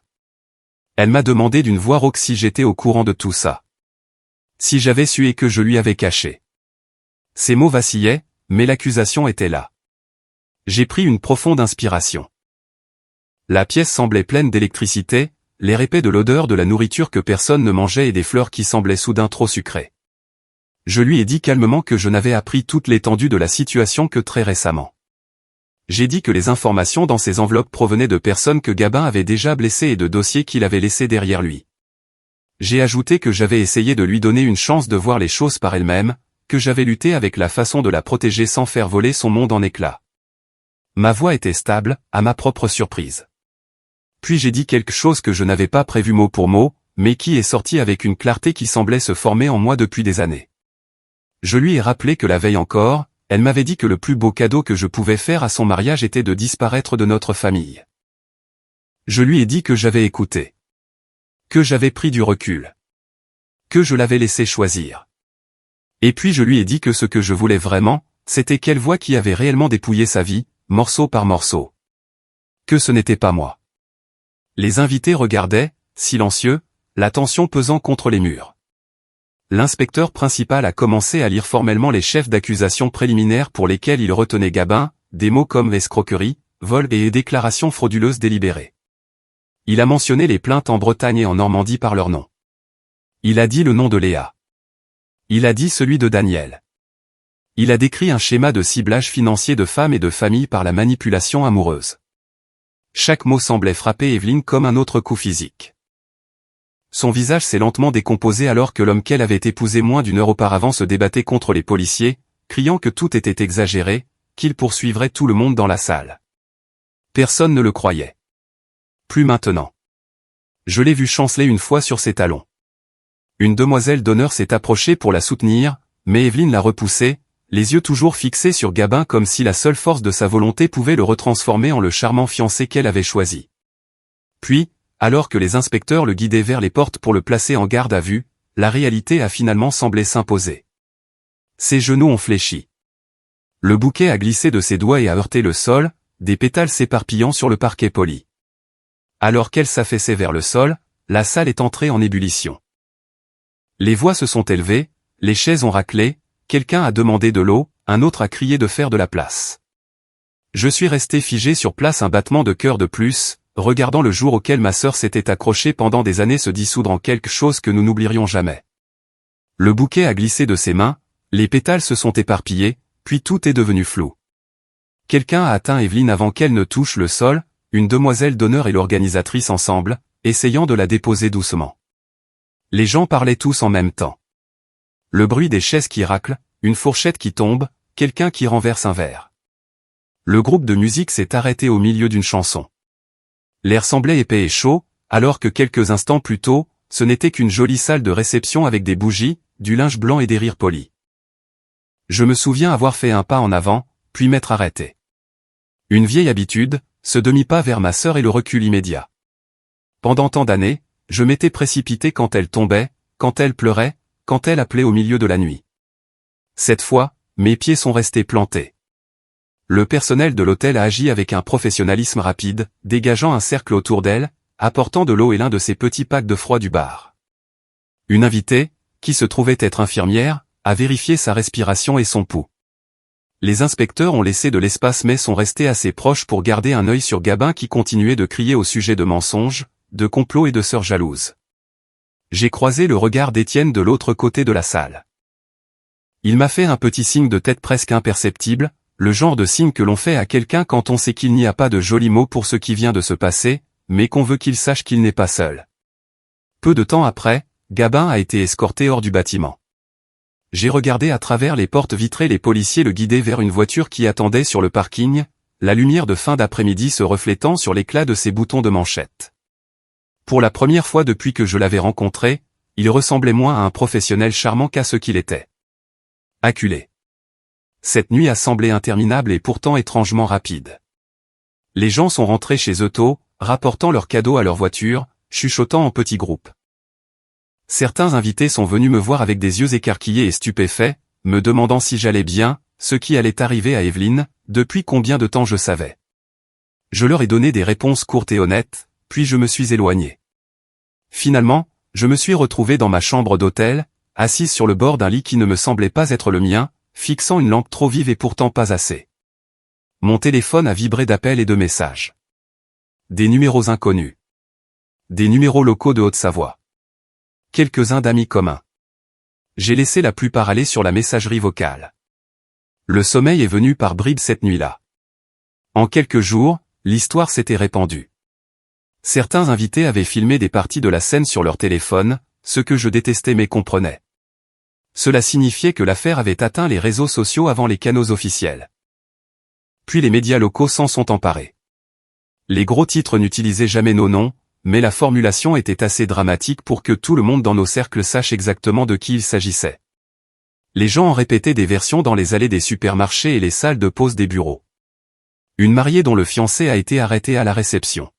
Elle m'a demandé d'une voix rauque si j'étais au courant de tout ça. Si j'avais su et que je lui avais caché. Ses mots vacillaient, mais l'accusation était là. J'ai pris une profonde inspiration. La pièce semblait pleine d'électricité, l'air épais de l'odeur de la nourriture que personne ne mangeait et des fleurs qui semblaient soudain trop sucrées. Je lui ai dit calmement que je n'avais appris toute l'étendue de la situation que très récemment. J'ai dit que les informations dans ces enveloppes provenaient de personnes que Gabin avait déjà blessées et de dossiers qu'il avait laissés derrière lui. J'ai ajouté que j'avais essayé de lui donner une chance de voir les choses par elle-même, que j'avais lutté avec la façon de la protéger sans faire voler son monde en éclats. Ma voix était stable, à ma propre surprise. Puis j'ai dit quelque chose que je n'avais pas prévu mot pour mot, mais qui est sorti avec une clarté qui semblait se former en moi depuis des années. Je lui ai rappelé que la veille encore, elle m'avait dit que le plus beau cadeau que je pouvais faire à son mariage était de disparaître de notre famille. Je lui ai dit que j'avais écouté. Que j'avais pris du recul. Que je l'avais laissé choisir. Et puis je lui ai dit que ce que je voulais vraiment, c'était qu'elle voie qui avait réellement dépouillé sa vie, morceau par morceau. Que ce n'était pas moi. Les invités regardaient, silencieux, la tension pesant contre les murs. L'inspecteur principal a commencé à lire formellement les chefs d'accusation préliminaires pour lesquels il retenait Gabin, des mots comme escroquerie, vol et déclaration frauduleuse délibérée. Il a mentionné les plaintes en Bretagne et en Normandie par leur nom. Il a dit le nom de Léa. Il a dit celui de Daniel. Il a décrit un schéma de ciblage financier de femmes et de familles par la manipulation amoureuse. Chaque mot semblait frapper Evelyne comme un autre coup physique. Son visage s'est lentement décomposé alors que l'homme qu'elle avait épousé moins d'une heure auparavant se débattait contre les policiers, criant que tout était exagéré, qu'il poursuivrait tout le monde dans la salle. Personne ne le croyait. Plus maintenant. Je l'ai vu chanceler une fois sur ses talons. Une demoiselle d'honneur s'est approchée pour la soutenir, mais Evelyne l'a repoussée, les yeux toujours fixés sur Gabin comme si la seule force de sa volonté pouvait le retransformer en le charmant fiancé qu'elle avait choisi. Puis, alors que les inspecteurs le guidaient vers les portes pour le placer en garde à vue, la réalité a finalement semblé s'imposer. Ses genoux ont fléchi. Le bouquet a glissé de ses doigts et a heurté le sol, des pétales s'éparpillant sur le parquet poli. Alors qu'elle s'affaissait vers le sol, la salle est entrée en ébullition. Les voix se sont élevées, les chaises ont raclé, quelqu'un a demandé de l'eau, un autre a crié de faire de la place. Je suis resté figé sur place, un battement de cœur de plus, regardant le jour auquel ma sœur s'était accrochée pendant des années se dissoudre en quelque chose que nous n'oublierions jamais. Le bouquet a glissé de ses mains, les pétales se sont éparpillés, puis tout est devenu flou. Quelqu'un a atteint Evelyne avant qu'elle ne touche le sol, une demoiselle d'honneur et l'organisatrice ensemble, essayant de la déposer doucement. Les gens parlaient tous en même temps. Le bruit des chaises qui raclent, une fourchette qui tombe, quelqu'un qui renverse un verre. Le groupe de musique s'est arrêté au milieu d'une chanson. L'air semblait épais et chaud, alors que quelques instants plus tôt, ce n'était qu'une jolie salle de réception avec des bougies, du linge blanc et des rires polis. Je me souviens avoir fait un pas en avant, puis m'être arrêté. Une vieille habitude, ce demi-pas vers ma sœur et le recul immédiat. Pendant tant d'années, je m'étais précipité quand elle tombait, quand elle pleurait, quand elle appelait au milieu de la nuit. Cette fois, mes pieds sont restés plantés. Le personnel de l'hôtel a agi avec un professionnalisme rapide, dégageant un cercle autour d'elle, apportant de l'eau et l'un de ses petits packs de froid du bar. Une invitée, qui se trouvait être infirmière, a vérifié sa respiration et son pouls. Les inspecteurs ont laissé de l'espace mais sont restés assez proches pour garder un œil sur Gabin qui continuait de crier au sujet de mensonges, de complots et de sœurs jalouses. J'ai croisé le regard d'Étienne de l'autre côté de la salle. Il m'a fait un petit signe de tête presque imperceptible, le genre de signe que l'on fait à quelqu'un quand on sait qu'il n'y a pas de jolis mots pour ce qui vient de se passer, mais qu'on veut qu'il sache qu'il n'est pas seul. Peu de temps après, Gabin a été escorté hors du bâtiment. J'ai regardé à travers les portes vitrées les policiers le guider vers une voiture qui attendait sur le parking, la lumière de fin d'après-midi se reflétant sur l'éclat de ses boutons de manchette. Pour la première fois depuis que je l'avais rencontré, il ressemblait moins à un professionnel charmant qu'à ce qu'il était. Acculé. Cette nuit a semblé interminable et pourtant étrangement rapide. Les gens sont rentrés chez eux tôt, rapportant leurs cadeaux à leur voiture, chuchotant en petits groupes. Certains invités sont venus me voir avec des yeux écarquillés et stupéfaits, me demandant si j'allais bien, ce qui allait arriver à Evelyne, depuis combien de temps je savais. Je leur ai donné des réponses courtes et honnêtes, puis je me suis éloigné. Finalement, je me suis retrouvé dans ma chambre d'hôtel, assise sur le bord d'un lit qui ne me semblait pas être le mien, fixant une lampe trop vive et pourtant pas assez. Mon téléphone a vibré d'appels et de messages. Des numéros inconnus. Des numéros locaux de Haute-Savoie. Quelques-uns d'amis communs. J'ai laissé la plupart aller sur la messagerie vocale. Le sommeil est venu par bribes cette nuit-là. En quelques jours, l'histoire s'était répandue. Certains invités avaient filmé des parties de la scène sur leur téléphone, ce que je détestais mais comprenais. Cela signifiait que l'affaire avait atteint les réseaux sociaux avant les canaux officiels. Puis les médias locaux s'en sont emparés. Les gros titres n'utilisaient jamais nos noms, mais la formulation était assez dramatique pour que tout le monde dans nos cercles sache exactement de qui il s'agissait. Les gens en répétaient des versions dans les allées des supermarchés et les salles de pause des bureaux. Une mariée dont le fiancé a été arrêté à la réception.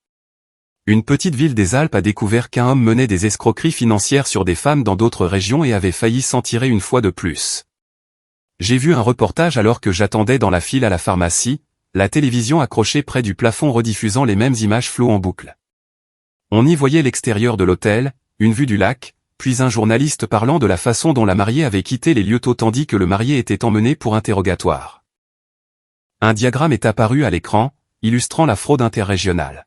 Une petite ville des Alpes a découvert qu'un homme menait des escroqueries financières sur des femmes dans d'autres régions et avait failli s'en tirer une fois de plus. J'ai vu un reportage alors que j'attendais dans la file à la pharmacie, la télévision accrochée près du plafond rediffusant les mêmes images floues en boucle. On y voyait l'extérieur de l'hôtel, une vue du lac, puis un journaliste parlant de la façon dont la mariée avait quitté les lieux tôt tandis que le marié était emmené pour interrogatoire. Un diagramme est apparu à l'écran, illustrant la fraude interrégionale.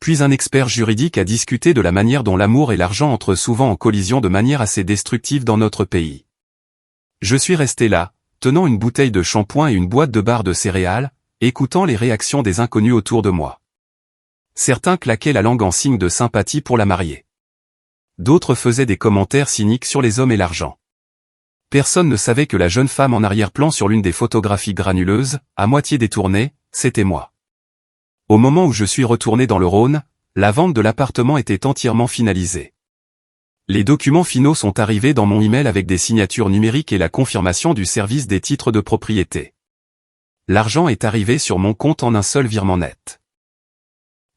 Puis un expert juridique a discuté de la manière dont l'amour et l'argent entrent souvent en collision de manière assez destructive dans notre pays. Je suis resté là, tenant une bouteille de shampoing et une boîte de barres de céréales, écoutant les réactions des inconnus autour de moi. Certains claquaient la langue en signe de sympathie pour la mariée. D'autres faisaient des commentaires cyniques sur les hommes et l'argent. Personne ne savait que la jeune femme en arrière-plan sur l'une des photographies granuleuses, à moitié détournée, c'était moi. Au moment où je suis retourné dans le Rhône, la vente de l'appartement était entièrement finalisée. Les documents finaux sont arrivés dans mon email avec des signatures numériques et la confirmation du service des titres de propriété. L'argent est arrivé sur mon compte en un seul virement net.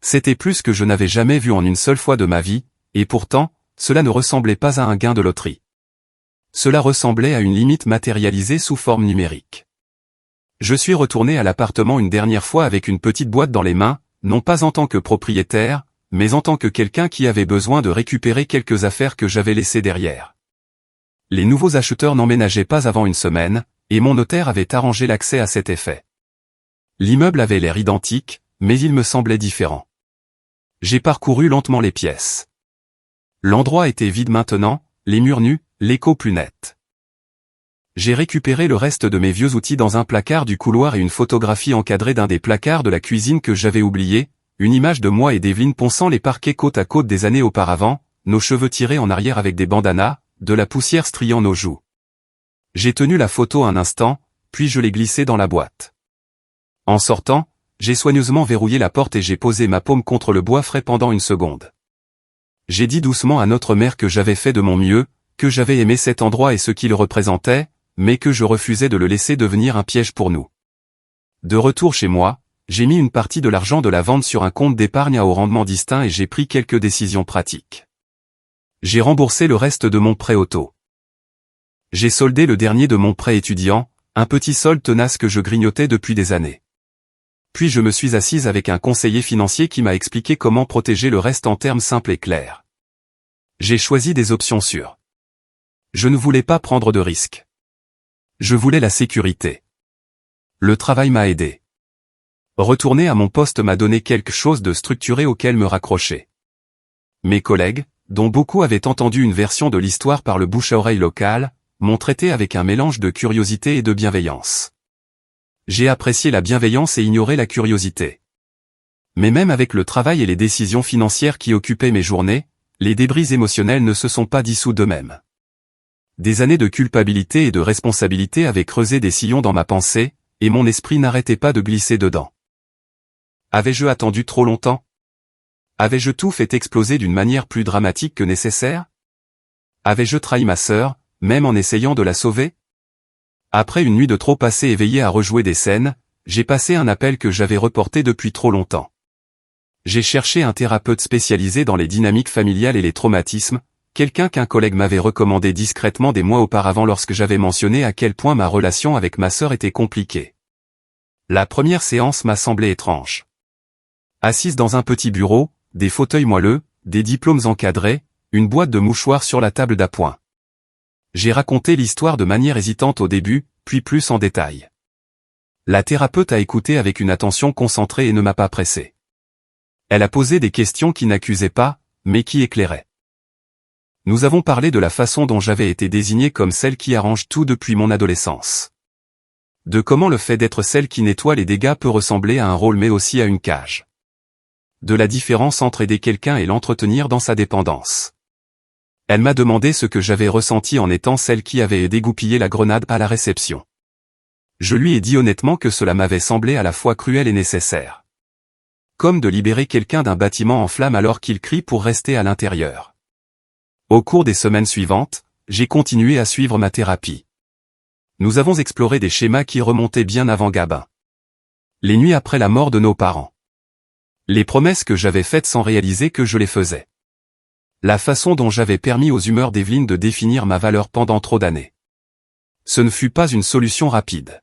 C'était plus que je n'avais jamais vu en une seule fois de ma vie, et pourtant, cela ne ressemblait pas à un gain de loterie. Cela ressemblait à une limite matérialisée sous forme numérique. Je suis retourné à l'appartement une dernière fois avec une petite boîte dans les mains, non pas en tant que propriétaire, mais en tant que quelqu'un qui avait besoin de récupérer quelques affaires que j'avais laissées derrière. Les nouveaux acheteurs n'emménageaient pas avant une semaine, et mon notaire avait arrangé l'accès à cet effet. L'immeuble avait l'air identique, mais il me semblait différent. J'ai parcouru lentement les pièces. L'endroit était vide maintenant, les murs nus, l'écho plus net. J'ai récupéré le reste de mes vieux outils dans un placard du couloir et une photographie encadrée d'un des placards de la cuisine que j'avais oublié, une image de moi et d'Evelyne ponçant les parquets côte à côte des années auparavant, nos cheveux tirés en arrière avec des bandanas, de la poussière striant nos joues. J'ai tenu la photo un instant, puis je l'ai glissée dans la boîte. En sortant, j'ai soigneusement verrouillé la porte et j'ai posé ma paume contre le bois frais pendant une seconde. J'ai dit doucement à notre mère que j'avais fait de mon mieux, que j'avais aimé cet endroit et ce qu'il représentait, mais que je refusais de le laisser devenir un piège pour nous. De retour chez moi, j'ai mis une partie de l'argent de la vente sur un compte d'épargne à haut rendement distinct et j'ai pris quelques décisions pratiques. J'ai remboursé le reste de mon prêt auto. J'ai soldé le dernier de mon prêt étudiant, un petit solde tenace que je grignotais depuis des années. Puis je me suis assise avec un conseiller financier qui m'a expliqué comment protéger le reste en termes simples et clairs. J'ai choisi des options sûres. Je ne voulais pas prendre de risques. Je voulais la sécurité. Le travail m'a aidé. Retourner à mon poste m'a donné quelque chose de structuré auquel me raccrocher. Mes collègues, dont beaucoup avaient entendu une version de l'histoire par le bouche à oreille local, m'ont traité avec un mélange de curiosité et de bienveillance. J'ai apprécié la bienveillance et ignoré la curiosité. Mais même avec le travail et les décisions financières qui occupaient mes journées, les débris émotionnels ne se sont pas dissous d'eux-mêmes. Des années de culpabilité et de responsabilité avaient creusé des sillons dans ma pensée, et mon esprit n'arrêtait pas de glisser dedans. Avais-je attendu trop longtemps? Avais-je tout fait exploser d'une manière plus dramatique que nécessaire? Avais-je trahi ma sœur, même en essayant de la sauver? Après une nuit de trop passée éveillée à rejouer des scènes, j'ai passé un appel que j'avais reporté depuis trop longtemps. J'ai cherché un thérapeute spécialisé dans les dynamiques familiales et les traumatismes, quelqu'un qu'un collègue m'avait recommandé discrètement des mois auparavant lorsque j'avais mentionné à quel point ma relation avec ma sœur était compliquée. La première séance m'a semblé étrange. Assise dans un petit bureau, des fauteuils moelleux, des diplômes encadrés, une boîte de mouchoirs sur la table d'appoint. J'ai raconté l'histoire de manière hésitante au début, puis plus en détail. La thérapeute a écouté avec une attention concentrée et ne m'a pas pressé. Elle a posé des questions qui n'accusaient pas, mais qui éclairaient. Nous avons parlé de la façon dont j'avais été désignée comme celle qui arrange tout depuis mon adolescence. De comment le fait d'être celle qui nettoie les dégâts peut ressembler à un rôle mais aussi à une cage. De la différence entre aider quelqu'un et l'entretenir dans sa dépendance. Elle m'a demandé ce que j'avais ressenti en étant celle qui avait dégoupillé la grenade à la réception. Je lui ai dit honnêtement que cela m'avait semblé à la fois cruel et nécessaire. Comme de libérer quelqu'un d'un bâtiment en flammes alors qu'il crie pour rester à l'intérieur. Au cours des semaines suivantes, j'ai continué à suivre ma thérapie. Nous avons exploré des schémas qui remontaient bien avant Gabin. Les nuits après la mort de nos parents. Les promesses que j'avais faites sans réaliser que je les faisais. La façon dont j'avais permis aux humeurs d'Evelyne de définir ma valeur pendant trop d'années. Ce ne fut pas une solution rapide.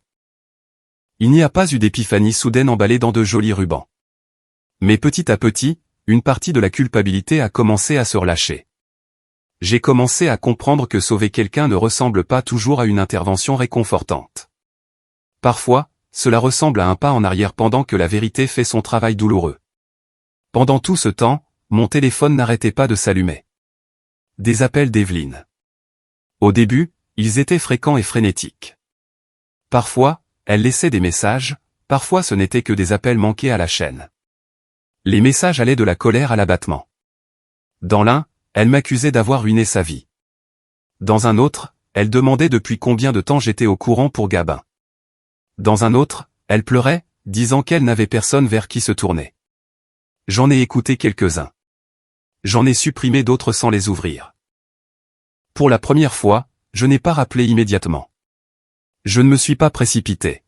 Il n'y a pas eu d'épiphanie soudaine emballée dans de jolis rubans. Mais petit à petit, une partie de la culpabilité a commencé à se relâcher. J'ai commencé à comprendre que sauver quelqu'un ne ressemble pas toujours à une intervention réconfortante. Parfois, cela ressemble à un pas en arrière pendant que la vérité fait son travail douloureux. Pendant tout ce temps, mon téléphone n'arrêtait pas de s'allumer. Des appels d'Evelyne. Au début, ils étaient fréquents et frénétiques. Parfois, elle laissait des messages, parfois ce n'était que des appels manqués à la chaîne. Les messages allaient de la colère à l'abattement. Dans l'un, elle m'accusait d'avoir ruiné sa vie. Dans un autre, elle demandait depuis combien de temps j'étais au courant pour Gabin. Dans un autre, elle pleurait, disant qu'elle n'avait personne vers qui se tourner. J'en ai écouté quelques-uns. J'en ai supprimé d'autres sans les ouvrir. Pour la première fois, je n'ai pas rappelé immédiatement. Je ne me suis pas précipité.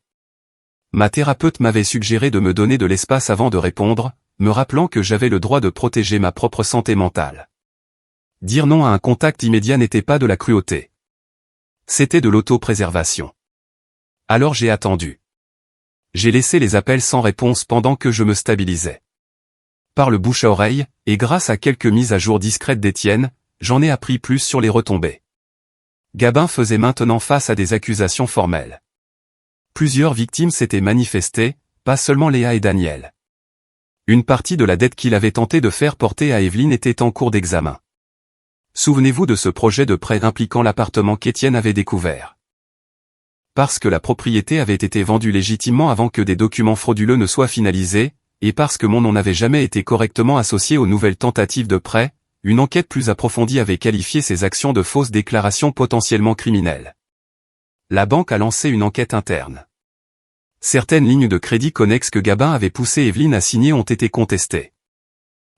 Ma thérapeute m'avait suggéré de me donner de l'espace avant de répondre, me rappelant que j'avais le droit de protéger ma propre santé mentale. Dire non à un contact immédiat n'était pas de la cruauté. C'était de l'autopréservation. Alors j'ai attendu. J'ai laissé les appels sans réponse pendant que je me stabilisais. Par le bouche à oreille, et grâce à quelques mises à jour discrètes d'Étienne, j'en ai appris plus sur les retombées. Gabin faisait maintenant face à des accusations formelles. Plusieurs victimes s'étaient manifestées, pas seulement Léa et Daniel. Une partie de la dette qu'il avait tenté de faire porter à Evelyne était en cours d'examen. Souvenez-vous de ce projet de prêt impliquant l'appartement qu'Étienne avait découvert. Parce que la propriété avait été vendue légitimement avant que des documents frauduleux ne soient finalisés, et parce que mon nom n'avait jamais été correctement associé aux nouvelles tentatives de prêt, une enquête plus approfondie avait qualifié ces actions de fausses déclarations potentiellement criminelles. La banque a lancé une enquête interne. Certaines lignes de crédit connexes que Gabin avait poussé Evelyne à signer ont été contestées.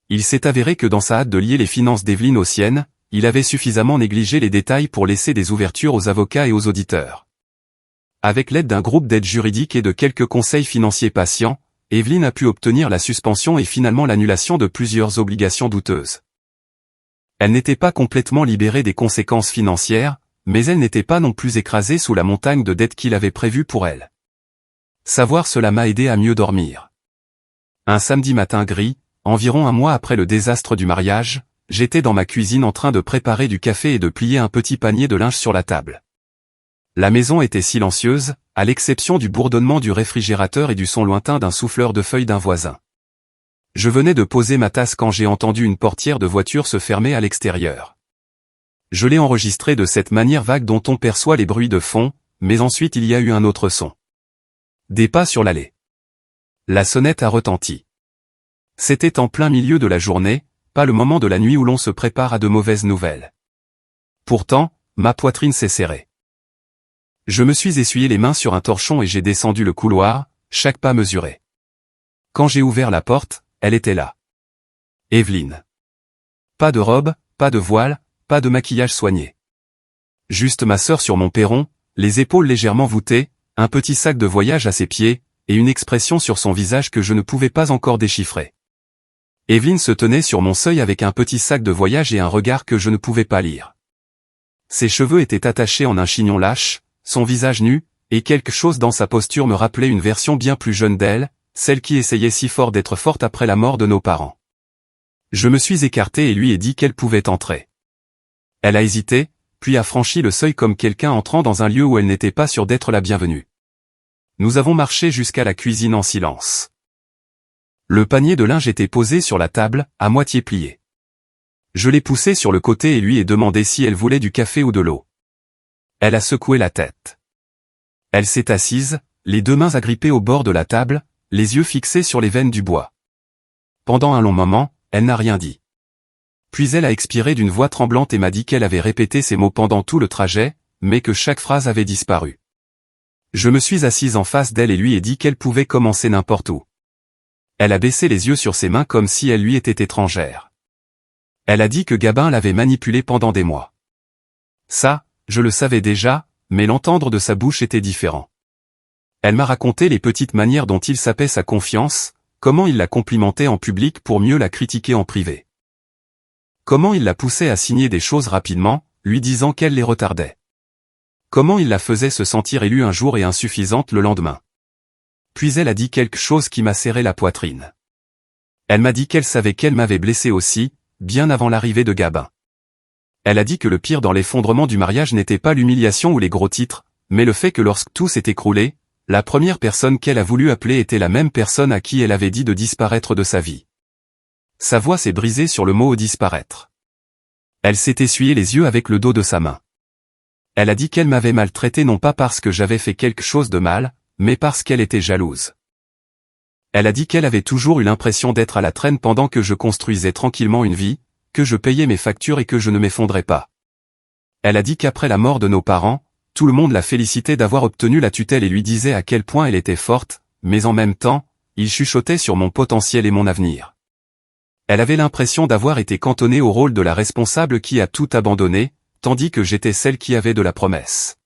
Il s'est avéré que dans sa hâte de lier les finances d'Evelyne aux siennes, il avait suffisamment négligé les détails pour laisser des ouvertures aux avocats et aux auditeurs. Avec l'aide d'un groupe d'aide juridique et de quelques conseils financiers patients, Evelyne a pu obtenir la suspension et finalement l'annulation de plusieurs obligations douteuses. Elle n'était pas complètement libérée des conséquences financières, mais elle n'était pas non plus écrasée sous la montagne de dettes qu'il avait prévues pour elle. Savoir cela m'a aidé à mieux dormir. Un samedi matin gris, environ un mois après le désastre du mariage, j'étais dans ma cuisine en train de préparer du café et de plier un petit panier de linge sur la table. La maison était silencieuse, à l'exception du bourdonnement du réfrigérateur et du son lointain d'un souffleur de feuilles d'un voisin. Je venais de poser ma tasse quand j'ai entendu une portière de voiture se fermer à l'extérieur. Je l'ai enregistré de cette manière vague dont on perçoit les bruits de fond, mais ensuite il y a eu un autre son. Des pas sur l'allée. La sonnette a retenti. C'était en plein milieu de la journée, pas le moment de la nuit où l'on se prépare à de mauvaises nouvelles. Pourtant, ma poitrine s'est serrée. Je me suis essuyé les mains sur un torchon et j'ai descendu le couloir, chaque pas mesuré. Quand j'ai ouvert la porte, elle était là. Evelyne. Pas de robe, pas de voile, pas de maquillage soigné. Juste ma sœur sur mon perron, les épaules légèrement voûtées, un petit sac de voyage à ses pieds, et une expression sur son visage que je ne pouvais pas encore déchiffrer. Evelyne se tenait sur mon seuil avec un petit sac de voyage et un regard que je ne pouvais pas lire. Ses cheveux étaient attachés en un chignon lâche, son visage nu, et quelque chose dans sa posture me rappelait une version bien plus jeune d'elle, celle qui essayait si fort d'être forte après la mort de nos parents. Je me suis écarté et lui ai dit qu'elle pouvait entrer. Elle a hésité, puis a franchi le seuil comme quelqu'un entrant dans un lieu où elle n'était pas sûre d'être la bienvenue. Nous avons marché jusqu'à la cuisine en silence. Le panier de linge était posé sur la table, à moitié plié. Je l'ai poussé sur le côté et lui ai demandé si elle voulait du café ou de l'eau. Elle a secoué la tête. Elle s'est assise, les deux mains agrippées au bord de la table, les yeux fixés sur les veines du bois. Pendant un long moment, elle n'a rien dit. Puis elle a expiré d'une voix tremblante et m'a dit qu'elle avait répété ces mots pendant tout le trajet, mais que chaque phrase avait disparu. Je me suis assise en face d'elle et lui ai dit qu'elle pouvait commencer n'importe où. Elle a baissé les yeux sur ses mains comme si elle lui était étrangère. Elle a dit que Gabin l'avait manipulée pendant des mois. Ça, je le savais déjà, mais l'entendre de sa bouche était différent. Elle m'a raconté les petites manières dont il sapait sa confiance, comment il la complimentait en public pour mieux la critiquer en privé. Comment il la poussait à signer des choses rapidement, lui disant qu'elle les retardait. Comment il la faisait se sentir élue un jour et insuffisante le lendemain. Puis elle a dit quelque chose qui m'a serré la poitrine. Elle m'a dit qu'elle savait qu'elle m'avait blessé aussi, bien avant l'arrivée de Gabin. Elle a dit que le pire dans l'effondrement du mariage n'était pas l'humiliation ou les gros titres, mais le fait que lorsque tout s'est écroulé, la première personne qu'elle a voulu appeler était la même personne à qui elle avait dit de disparaître de sa vie. Sa voix s'est brisée sur le mot « disparaître ». Elle s'est essuyé les yeux avec le dos de sa main. Elle a dit qu'elle m'avait maltraité non pas parce que j'avais fait quelque chose de mal, mais parce qu'elle était jalouse. Elle a dit qu'elle avait toujours eu l'impression d'être à la traîne pendant que je construisais tranquillement une vie, que je payais mes factures et que je ne m'effondrais pas. Elle a dit qu'après la mort de nos parents, tout le monde la félicitait d'avoir obtenu la tutelle et lui disait à quel point elle était forte, mais en même temps, il chuchotait sur mon potentiel et mon avenir. Elle avait l'impression d'avoir été cantonnée au rôle de la responsable qui a tout abandonné, tandis que j'étais celle qui avait de la promesse.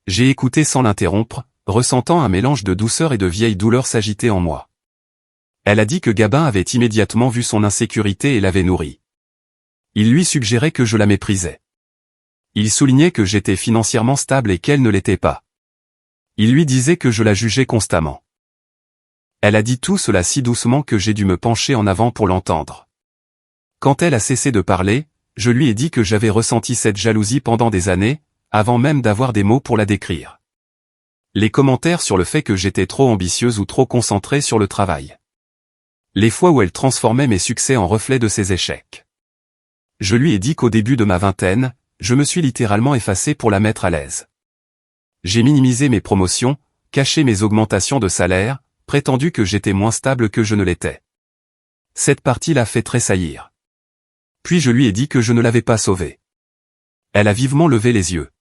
J'ai écouté sans l'interrompre, ressentant un mélange de douceur et de vieille douleur s'agiter en moi. Elle a dit que Gabin avait immédiatement vu son insécurité et l'avait nourrie. Il lui suggérait que je la méprisais. Il soulignait que j'étais financièrement stable et qu'elle ne l'était pas. Il lui disait que je la jugeais constamment. Elle a dit tout cela si doucement que j'ai dû me pencher en avant pour l'entendre. Quand elle a cessé de parler, je lui ai dit que j'avais ressenti cette jalousie pendant des années, avant même d'avoir des mots pour la décrire. Les commentaires sur le fait que j'étais trop ambitieuse ou trop concentrée sur le travail. Les fois où elle transformait mes succès en reflets de ses échecs. Je lui ai dit qu'au début de ma vingtaine, je me suis littéralement effacé pour la mettre à l'aise. J'ai minimisé mes promotions, caché mes augmentations de salaire, prétendu que j'étais moins stable que je ne l'étais. Cette partie l'a fait tressaillir. Puis je lui ai dit que je ne l'avais pas sauvée. Elle a vivement levé les yeux.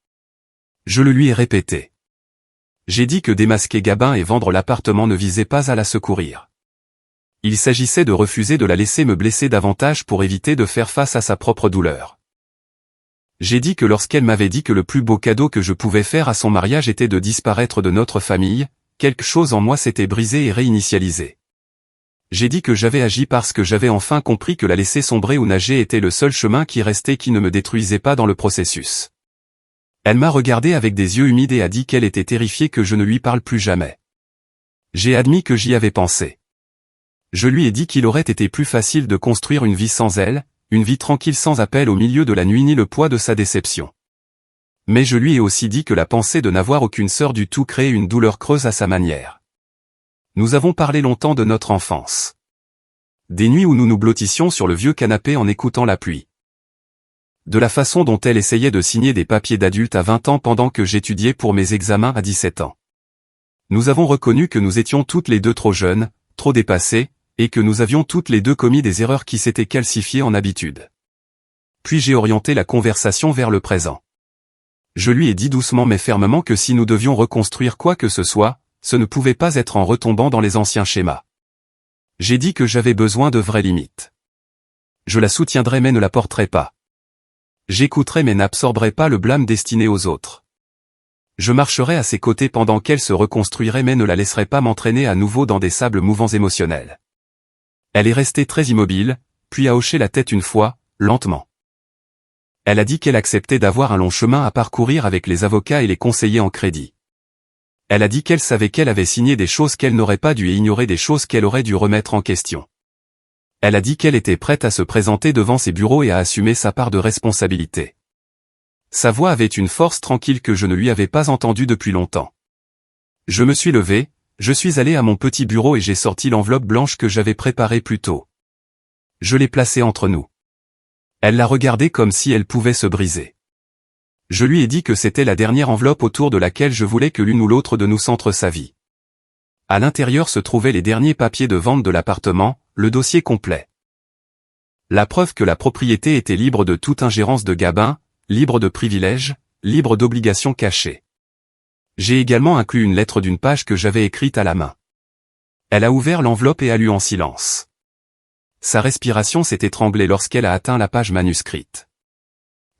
Je le lui ai répété. J'ai dit que démasquer Gabin et vendre l'appartement ne visait pas à la secourir. Il s'agissait de refuser de la laisser me blesser davantage pour éviter de faire face à sa propre douleur. J'ai dit que lorsqu'elle m'avait dit que le plus beau cadeau que je pouvais faire à son mariage était de disparaître de notre famille, quelque chose en moi s'était brisé et réinitialisé. J'ai dit que j'avais agi parce que j'avais enfin compris que la laisser sombrer ou nager était le seul chemin qui restait qui ne me détruisait pas dans le processus. Elle m'a regardé avec des yeux humides et a dit qu'elle était terrifiée que je ne lui parle plus jamais. J'ai admis que j'y avais pensé. Je lui ai dit qu'il aurait été plus facile de construire une vie sans elle, une vie tranquille sans appel au milieu de la nuit ni le poids de sa déception. Mais je lui ai aussi dit que la pensée de n'avoir aucune sœur du tout créait une douleur creuse à sa manière. Nous avons parlé longtemps de notre enfance. Des nuits où nous nous blottissions sur le vieux canapé en écoutant la pluie. De la façon dont elle essayait de signer des papiers d'adulte à 20 ans pendant que j'étudiais pour mes examens à 17 ans. Nous avons reconnu que nous étions toutes les deux trop jeunes, trop dépassées, et que nous avions toutes les deux commis des erreurs qui s'étaient calcifiées en habitude. Puis j'ai orienté la conversation vers le présent. Je lui ai dit doucement mais fermement que si nous devions reconstruire quoi que ce soit, ce ne pouvait pas être en retombant dans les anciens schémas. J'ai dit que j'avais besoin de vraies limites. Je la soutiendrais mais ne la porterais pas. J'écouterais mais n'absorberais pas le blâme destiné aux autres. Je marcherais à ses côtés pendant qu'elle se reconstruirait mais ne la laisserais pas m'entraîner à nouveau dans des sables mouvants émotionnels. Elle est restée très immobile, puis a hoché la tête une fois, lentement. Elle a dit qu'elle acceptait d'avoir un long chemin à parcourir avec les avocats et les conseillers en crédit. Elle a dit qu'elle savait qu'elle avait signé des choses qu'elle n'aurait pas dû et ignoré des choses qu'elle aurait dû remettre en question. Elle a dit qu'elle était prête à se présenter devant ses bureaux et à assumer sa part de responsabilité. Sa voix avait une force tranquille que je ne lui avais pas entendue depuis longtemps. Je me suis levé, je suis allé à mon petit bureau et j'ai sorti l'enveloppe blanche que j'avais préparée plus tôt. Je l'ai placée entre nous. Elle l'a regardée comme si elle pouvait se briser. Je lui ai dit que c'était la dernière enveloppe autour de laquelle je voulais que l'une ou l'autre de nous centre sa vie. À l'intérieur se trouvaient les derniers papiers de vente de l'appartement, le dossier complet. La preuve que la propriété était libre de toute ingérence de Gabin, libre de privilèges, libre d'obligations cachées. J'ai également inclus une lettre d'une page que j'avais écrite à la main. Elle a ouvert l'enveloppe et a lu en silence. Sa respiration s'est étranglée lorsqu'elle a atteint la page manuscrite.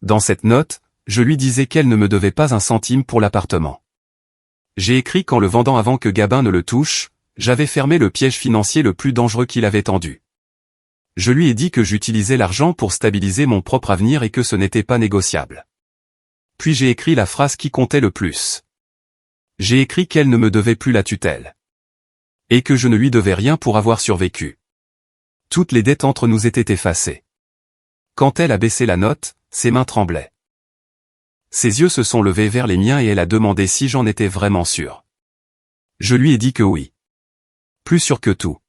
Dans cette note, je lui disais qu'elle ne me devait pas un centime pour l'appartement. J'ai écrit qu'en le vendant avant que Gabin ne le touche, j'avais fermé le piège financier le plus dangereux qu'il avait tendu. Je lui ai dit que j'utilisais l'argent pour stabiliser mon propre avenir et que ce n'était pas négociable. Puis j'ai écrit la phrase qui comptait le plus. J'ai écrit qu'elle ne me devait plus la tutelle. Et que je ne lui devais rien pour avoir survécu. Toutes les dettes entre nous étaient effacées. Quand elle a baissé la note, ses mains tremblaient. Ses yeux se sont levés vers les miens et elle a demandé si j'en étais vraiment sûr. Je lui ai dit que oui. Plus sûr que tout.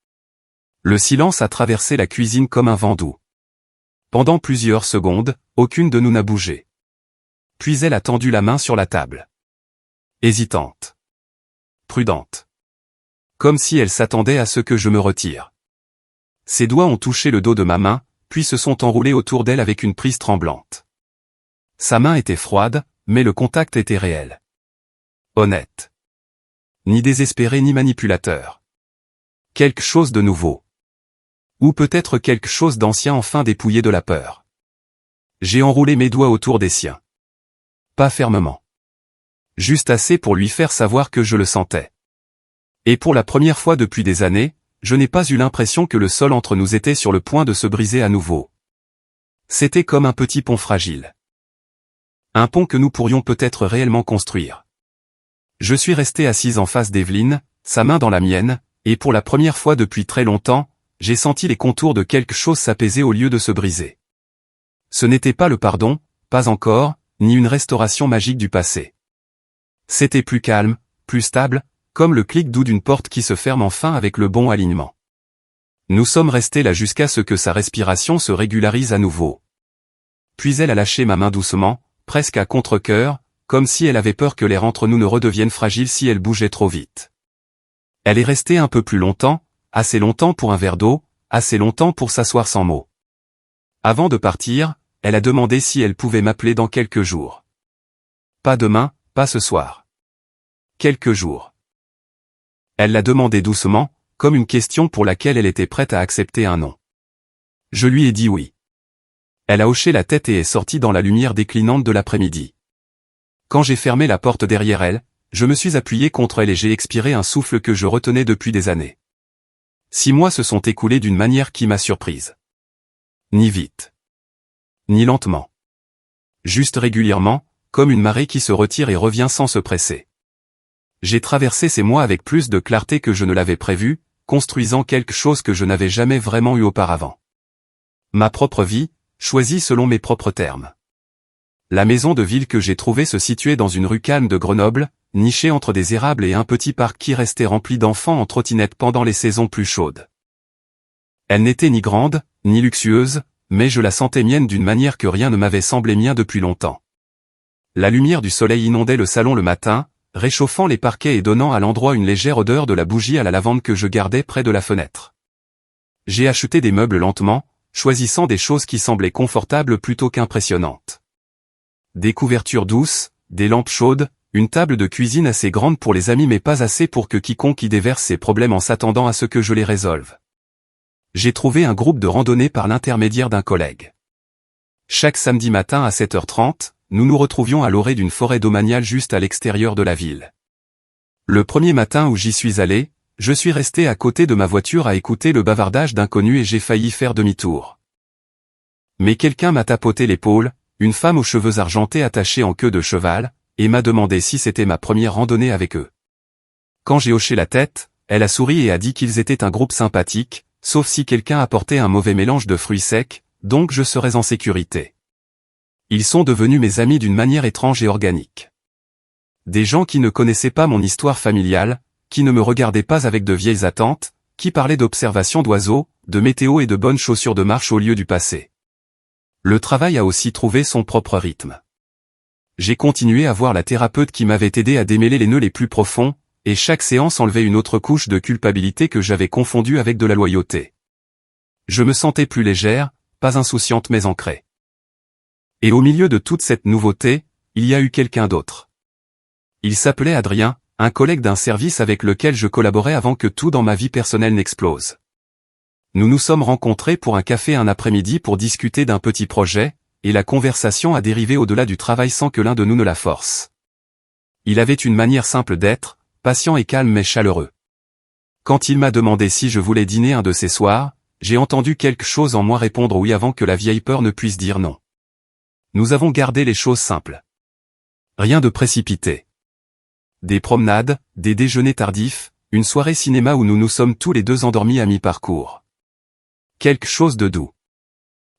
Le silence a traversé la cuisine comme un vent doux. Pendant plusieurs secondes, aucune de nous n'a bougé. Puis elle a tendu la main sur la table. Hésitante. Prudente. comme si elle s'attendait à ce que je me retire. Ses doigts ont touché le dos de ma main, puis se sont enroulés autour d'elle avec une prise tremblante. Sa main était froide, mais le contact était réel. Honnête. Ni désespéré ni manipulateur. Quelque chose de nouveau. Ou peut-être quelque chose d'ancien enfin dépouillé de la peur. J'ai enroulé mes doigts autour des siens. Pas fermement. Juste assez pour lui faire savoir que je le sentais. Et pour la première fois depuis des années, je n'ai pas eu l'impression que le sol entre nous était sur le point de se briser à nouveau. C'était comme un petit pont fragile. Un pont que nous pourrions peut-être réellement construire. Je suis resté assise en face d'Evelyne, sa main dans la mienne, et pour la première fois depuis très longtemps, j'ai senti les contours de quelque chose s'apaiser au lieu de se briser. Ce n'était pas le pardon, pas encore, ni une restauration magique du passé. C'était plus calme, plus stable, comme le clic doux d'une porte qui se ferme enfin avec le bon alignement. Nous sommes restés là jusqu'à ce que sa respiration se régularise à nouveau. Puis elle a lâché ma main doucement, presque à contre-cœur, comme si elle avait peur que l'air entre nous ne redevienne fragile si elle bougeait trop vite. Elle est restée un peu plus longtemps, assez longtemps pour un verre d'eau, assez longtemps pour s'asseoir sans mots. Avant de partir, elle a demandé si elle pouvait m'appeler dans quelques jours. Pas demain, pas ce soir. Quelques jours. Elle l'a demandé doucement, comme une question pour laquelle elle était prête à accepter un non. Je lui ai dit oui. Elle a hoché la tête et est sortie dans la lumière déclinante de l'après-midi. Quand j'ai fermé la porte derrière elle, je me suis appuyé contre elle et j'ai expiré un souffle que je retenais depuis des années. 6 mois se sont écoulés d'une manière qui m'a surprise. Ni vite. Ni lentement. Juste régulièrement, comme une marée qui se retire et revient sans se presser. J'ai traversé ces mois avec plus de clarté que je ne l'avais prévu, construisant quelque chose que je n'avais jamais vraiment eu auparavant. Ma propre vie, choisie selon mes propres termes. La maison de ville que j'ai trouvée se situait dans une rue calme de Grenoble, nichée entre des érables et un petit parc qui restait rempli d'enfants en trottinette pendant les saisons plus chaudes. Elle n'était ni grande, ni luxueuse, mais je la sentais mienne d'une manière que rien ne m'avait semblé mien depuis longtemps. La lumière du soleil inondait le salon le matin, réchauffant les parquets et donnant à l'endroit une légère odeur de la bougie à la lavande que je gardais près de la fenêtre. J'ai acheté des meubles lentement, choisissant des choses qui semblaient confortables plutôt qu'impressionnantes. Des couvertures douces, des lampes chaudes, une table de cuisine assez grande pour les amis mais pas assez pour que quiconque y déverse ses problèmes en s'attendant à ce que je les résolve. J'ai trouvé un groupe de randonnée par l'intermédiaire d'un collègue. Chaque samedi matin à 7h30, nous nous retrouvions à l'orée d'une forêt domaniale juste à l'extérieur de la ville. Le premier matin où j'y suis allé, je suis resté à côté de ma voiture à écouter le bavardage d'inconnus et j'ai failli faire demi-tour. Mais quelqu'un m'a tapoté l'épaule, une femme aux cheveux argentés attachée en queue de cheval, et m'a demandé si c'était ma première randonnée avec eux. Quand j'ai hoché la tête, elle a souri et a dit qu'ils étaient un groupe sympathique, sauf si quelqu'un apportait un mauvais mélange de fruits secs, donc je serais en sécurité. Ils sont devenus mes amis d'une manière étrange et organique. Des gens qui ne connaissaient pas mon histoire familiale, qui ne me regardaient pas avec de vieilles attentes, qui parlaient d'observation d'oiseaux, de météo et de bonnes chaussures de marche au lieu du passé. Le travail a aussi trouvé son propre rythme. J'ai continué à voir la thérapeute qui m'avait aidé à démêler les nœuds les plus profonds, et chaque séance enlevait une autre couche de culpabilité que j'avais confondue avec de la loyauté. Je me sentais plus légère, pas insouciante mais ancrée. Et au milieu de toute cette nouveauté, il y a eu quelqu'un d'autre. Il s'appelait Adrien, un collègue d'un service avec lequel je collaborais avant que tout dans ma vie personnelle n'explose. Nous nous sommes rencontrés pour un café un après-midi pour discuter d'un petit projet, et la conversation a dérivé au-delà du travail sans que l'un de nous ne la force. Il avait une manière simple d'être, patient et calme mais chaleureux. Quand il m'a demandé si je voulais dîner un de ces soirs, j'ai entendu quelque chose en moi répondre oui avant que la vieille peur ne puisse dire non. Nous avons gardé les choses simples. Rien de précipité. Des promenades, des déjeuners tardifs, une soirée cinéma où nous nous sommes tous les deux endormis à mi-parcours. Quelque chose de doux.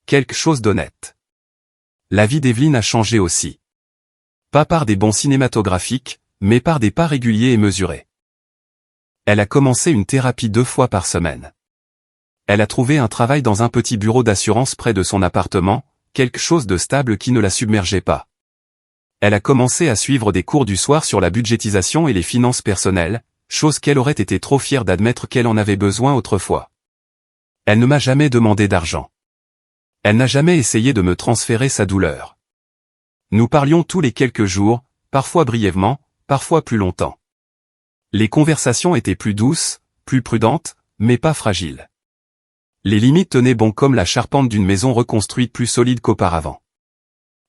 Quelque chose d'honnête. La vie d'Evelyne a changé aussi. Pas par des bons cinématographiques, mais par des pas réguliers et mesurés. Elle a commencé une thérapie 2 fois par semaine. Elle a trouvé un travail dans un petit bureau d'assurance près de son appartement, quelque chose de stable qui ne la submergeait pas. Elle a commencé à suivre des cours du soir sur la budgétisation et les finances personnelles, chose qu'elle aurait été trop fière d'admettre qu'elle en avait besoin autrefois. Elle ne m'a jamais demandé d'argent. Elle n'a jamais essayé de me transférer sa douleur. Nous parlions tous les quelques jours, parfois brièvement, parfois plus longtemps. Les conversations étaient plus douces, plus prudentes, mais pas fragiles. Les limites tenaient bon comme la charpente d'une maison reconstruite plus solide qu'auparavant.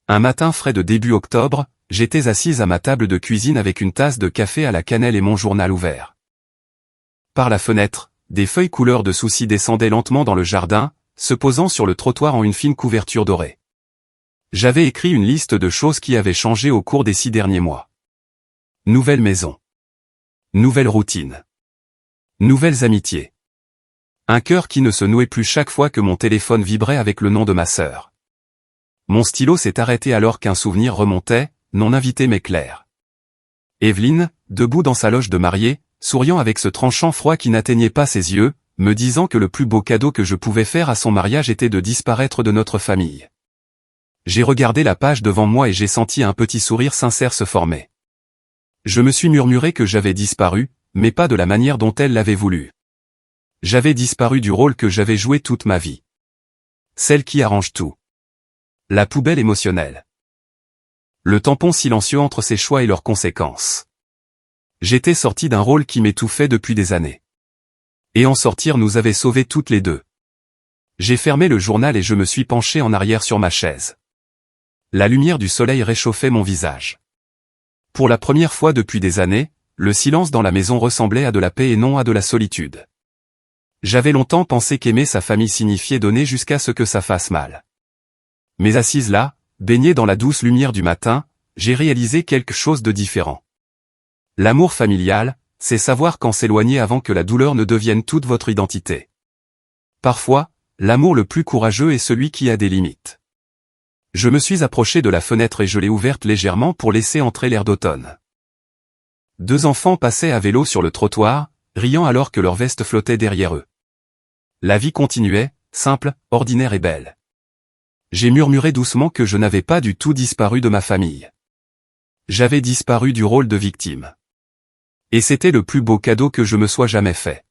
Un matin frais de début octobre, j'étais assise à ma table de cuisine avec une tasse de café à la cannelle et mon journal ouvert. Par la fenêtre, des feuilles couleur de soucis descendaient lentement dans le jardin, se posant sur le trottoir en une fine couverture dorée. J'avais écrit une liste de choses qui avaient changé au cours des 6 derniers mois. Nouvelle maison. Nouvelle routine. Nouvelles amitiés. Un cœur qui ne se nouait plus chaque fois que mon téléphone vibrait avec le nom de ma sœur. Mon stylo s'est arrêté alors qu'un souvenir remontait, non invité mais clair. Evelyne, debout dans sa loge de mariée, souriant avec ce tranchant froid qui n'atteignait pas ses yeux, me disant que le plus beau cadeau que je pouvais faire à son mariage était de disparaître de notre famille. J'ai regardé la page devant moi et j'ai senti un petit sourire sincère se former. Je me suis murmuré que j'avais disparu, mais pas de la manière dont elle l'avait voulu. J'avais disparu du rôle que j'avais joué toute ma vie. Celle qui arrange tout. La poubelle émotionnelle. Le tampon silencieux entre ses choix et leurs conséquences. J'étais sorti d'un rôle qui m'étouffait depuis des années. Et en sortir nous avait sauvés toutes les deux. J'ai fermé le journal et je me suis penché en arrière sur ma chaise. La lumière du soleil réchauffait mon visage. Pour la première fois depuis des années, le silence dans la maison ressemblait à de la paix et non à de la solitude. J'avais longtemps pensé qu'aimer sa famille signifiait donner jusqu'à ce que ça fasse mal. Mais assise là, baignée dans la douce lumière du matin, j'ai réalisé quelque chose de différent. L'amour familial, c'est savoir quand s'éloigner avant que la douleur ne devienne toute votre identité. Parfois, l'amour le plus courageux est celui qui a des limites. Je me suis approché de la fenêtre et je l'ai ouverte légèrement pour laisser entrer l'air d'automne. 2 enfants passaient à vélo sur le trottoir, riant alors que leur veste flottait derrière eux. La vie continuait, simple, ordinaire et belle. J'ai murmuré doucement que je n'avais pas du tout disparu de ma famille. J'avais disparu du rôle de victime. Et c'était le plus beau cadeau que je me sois jamais fait.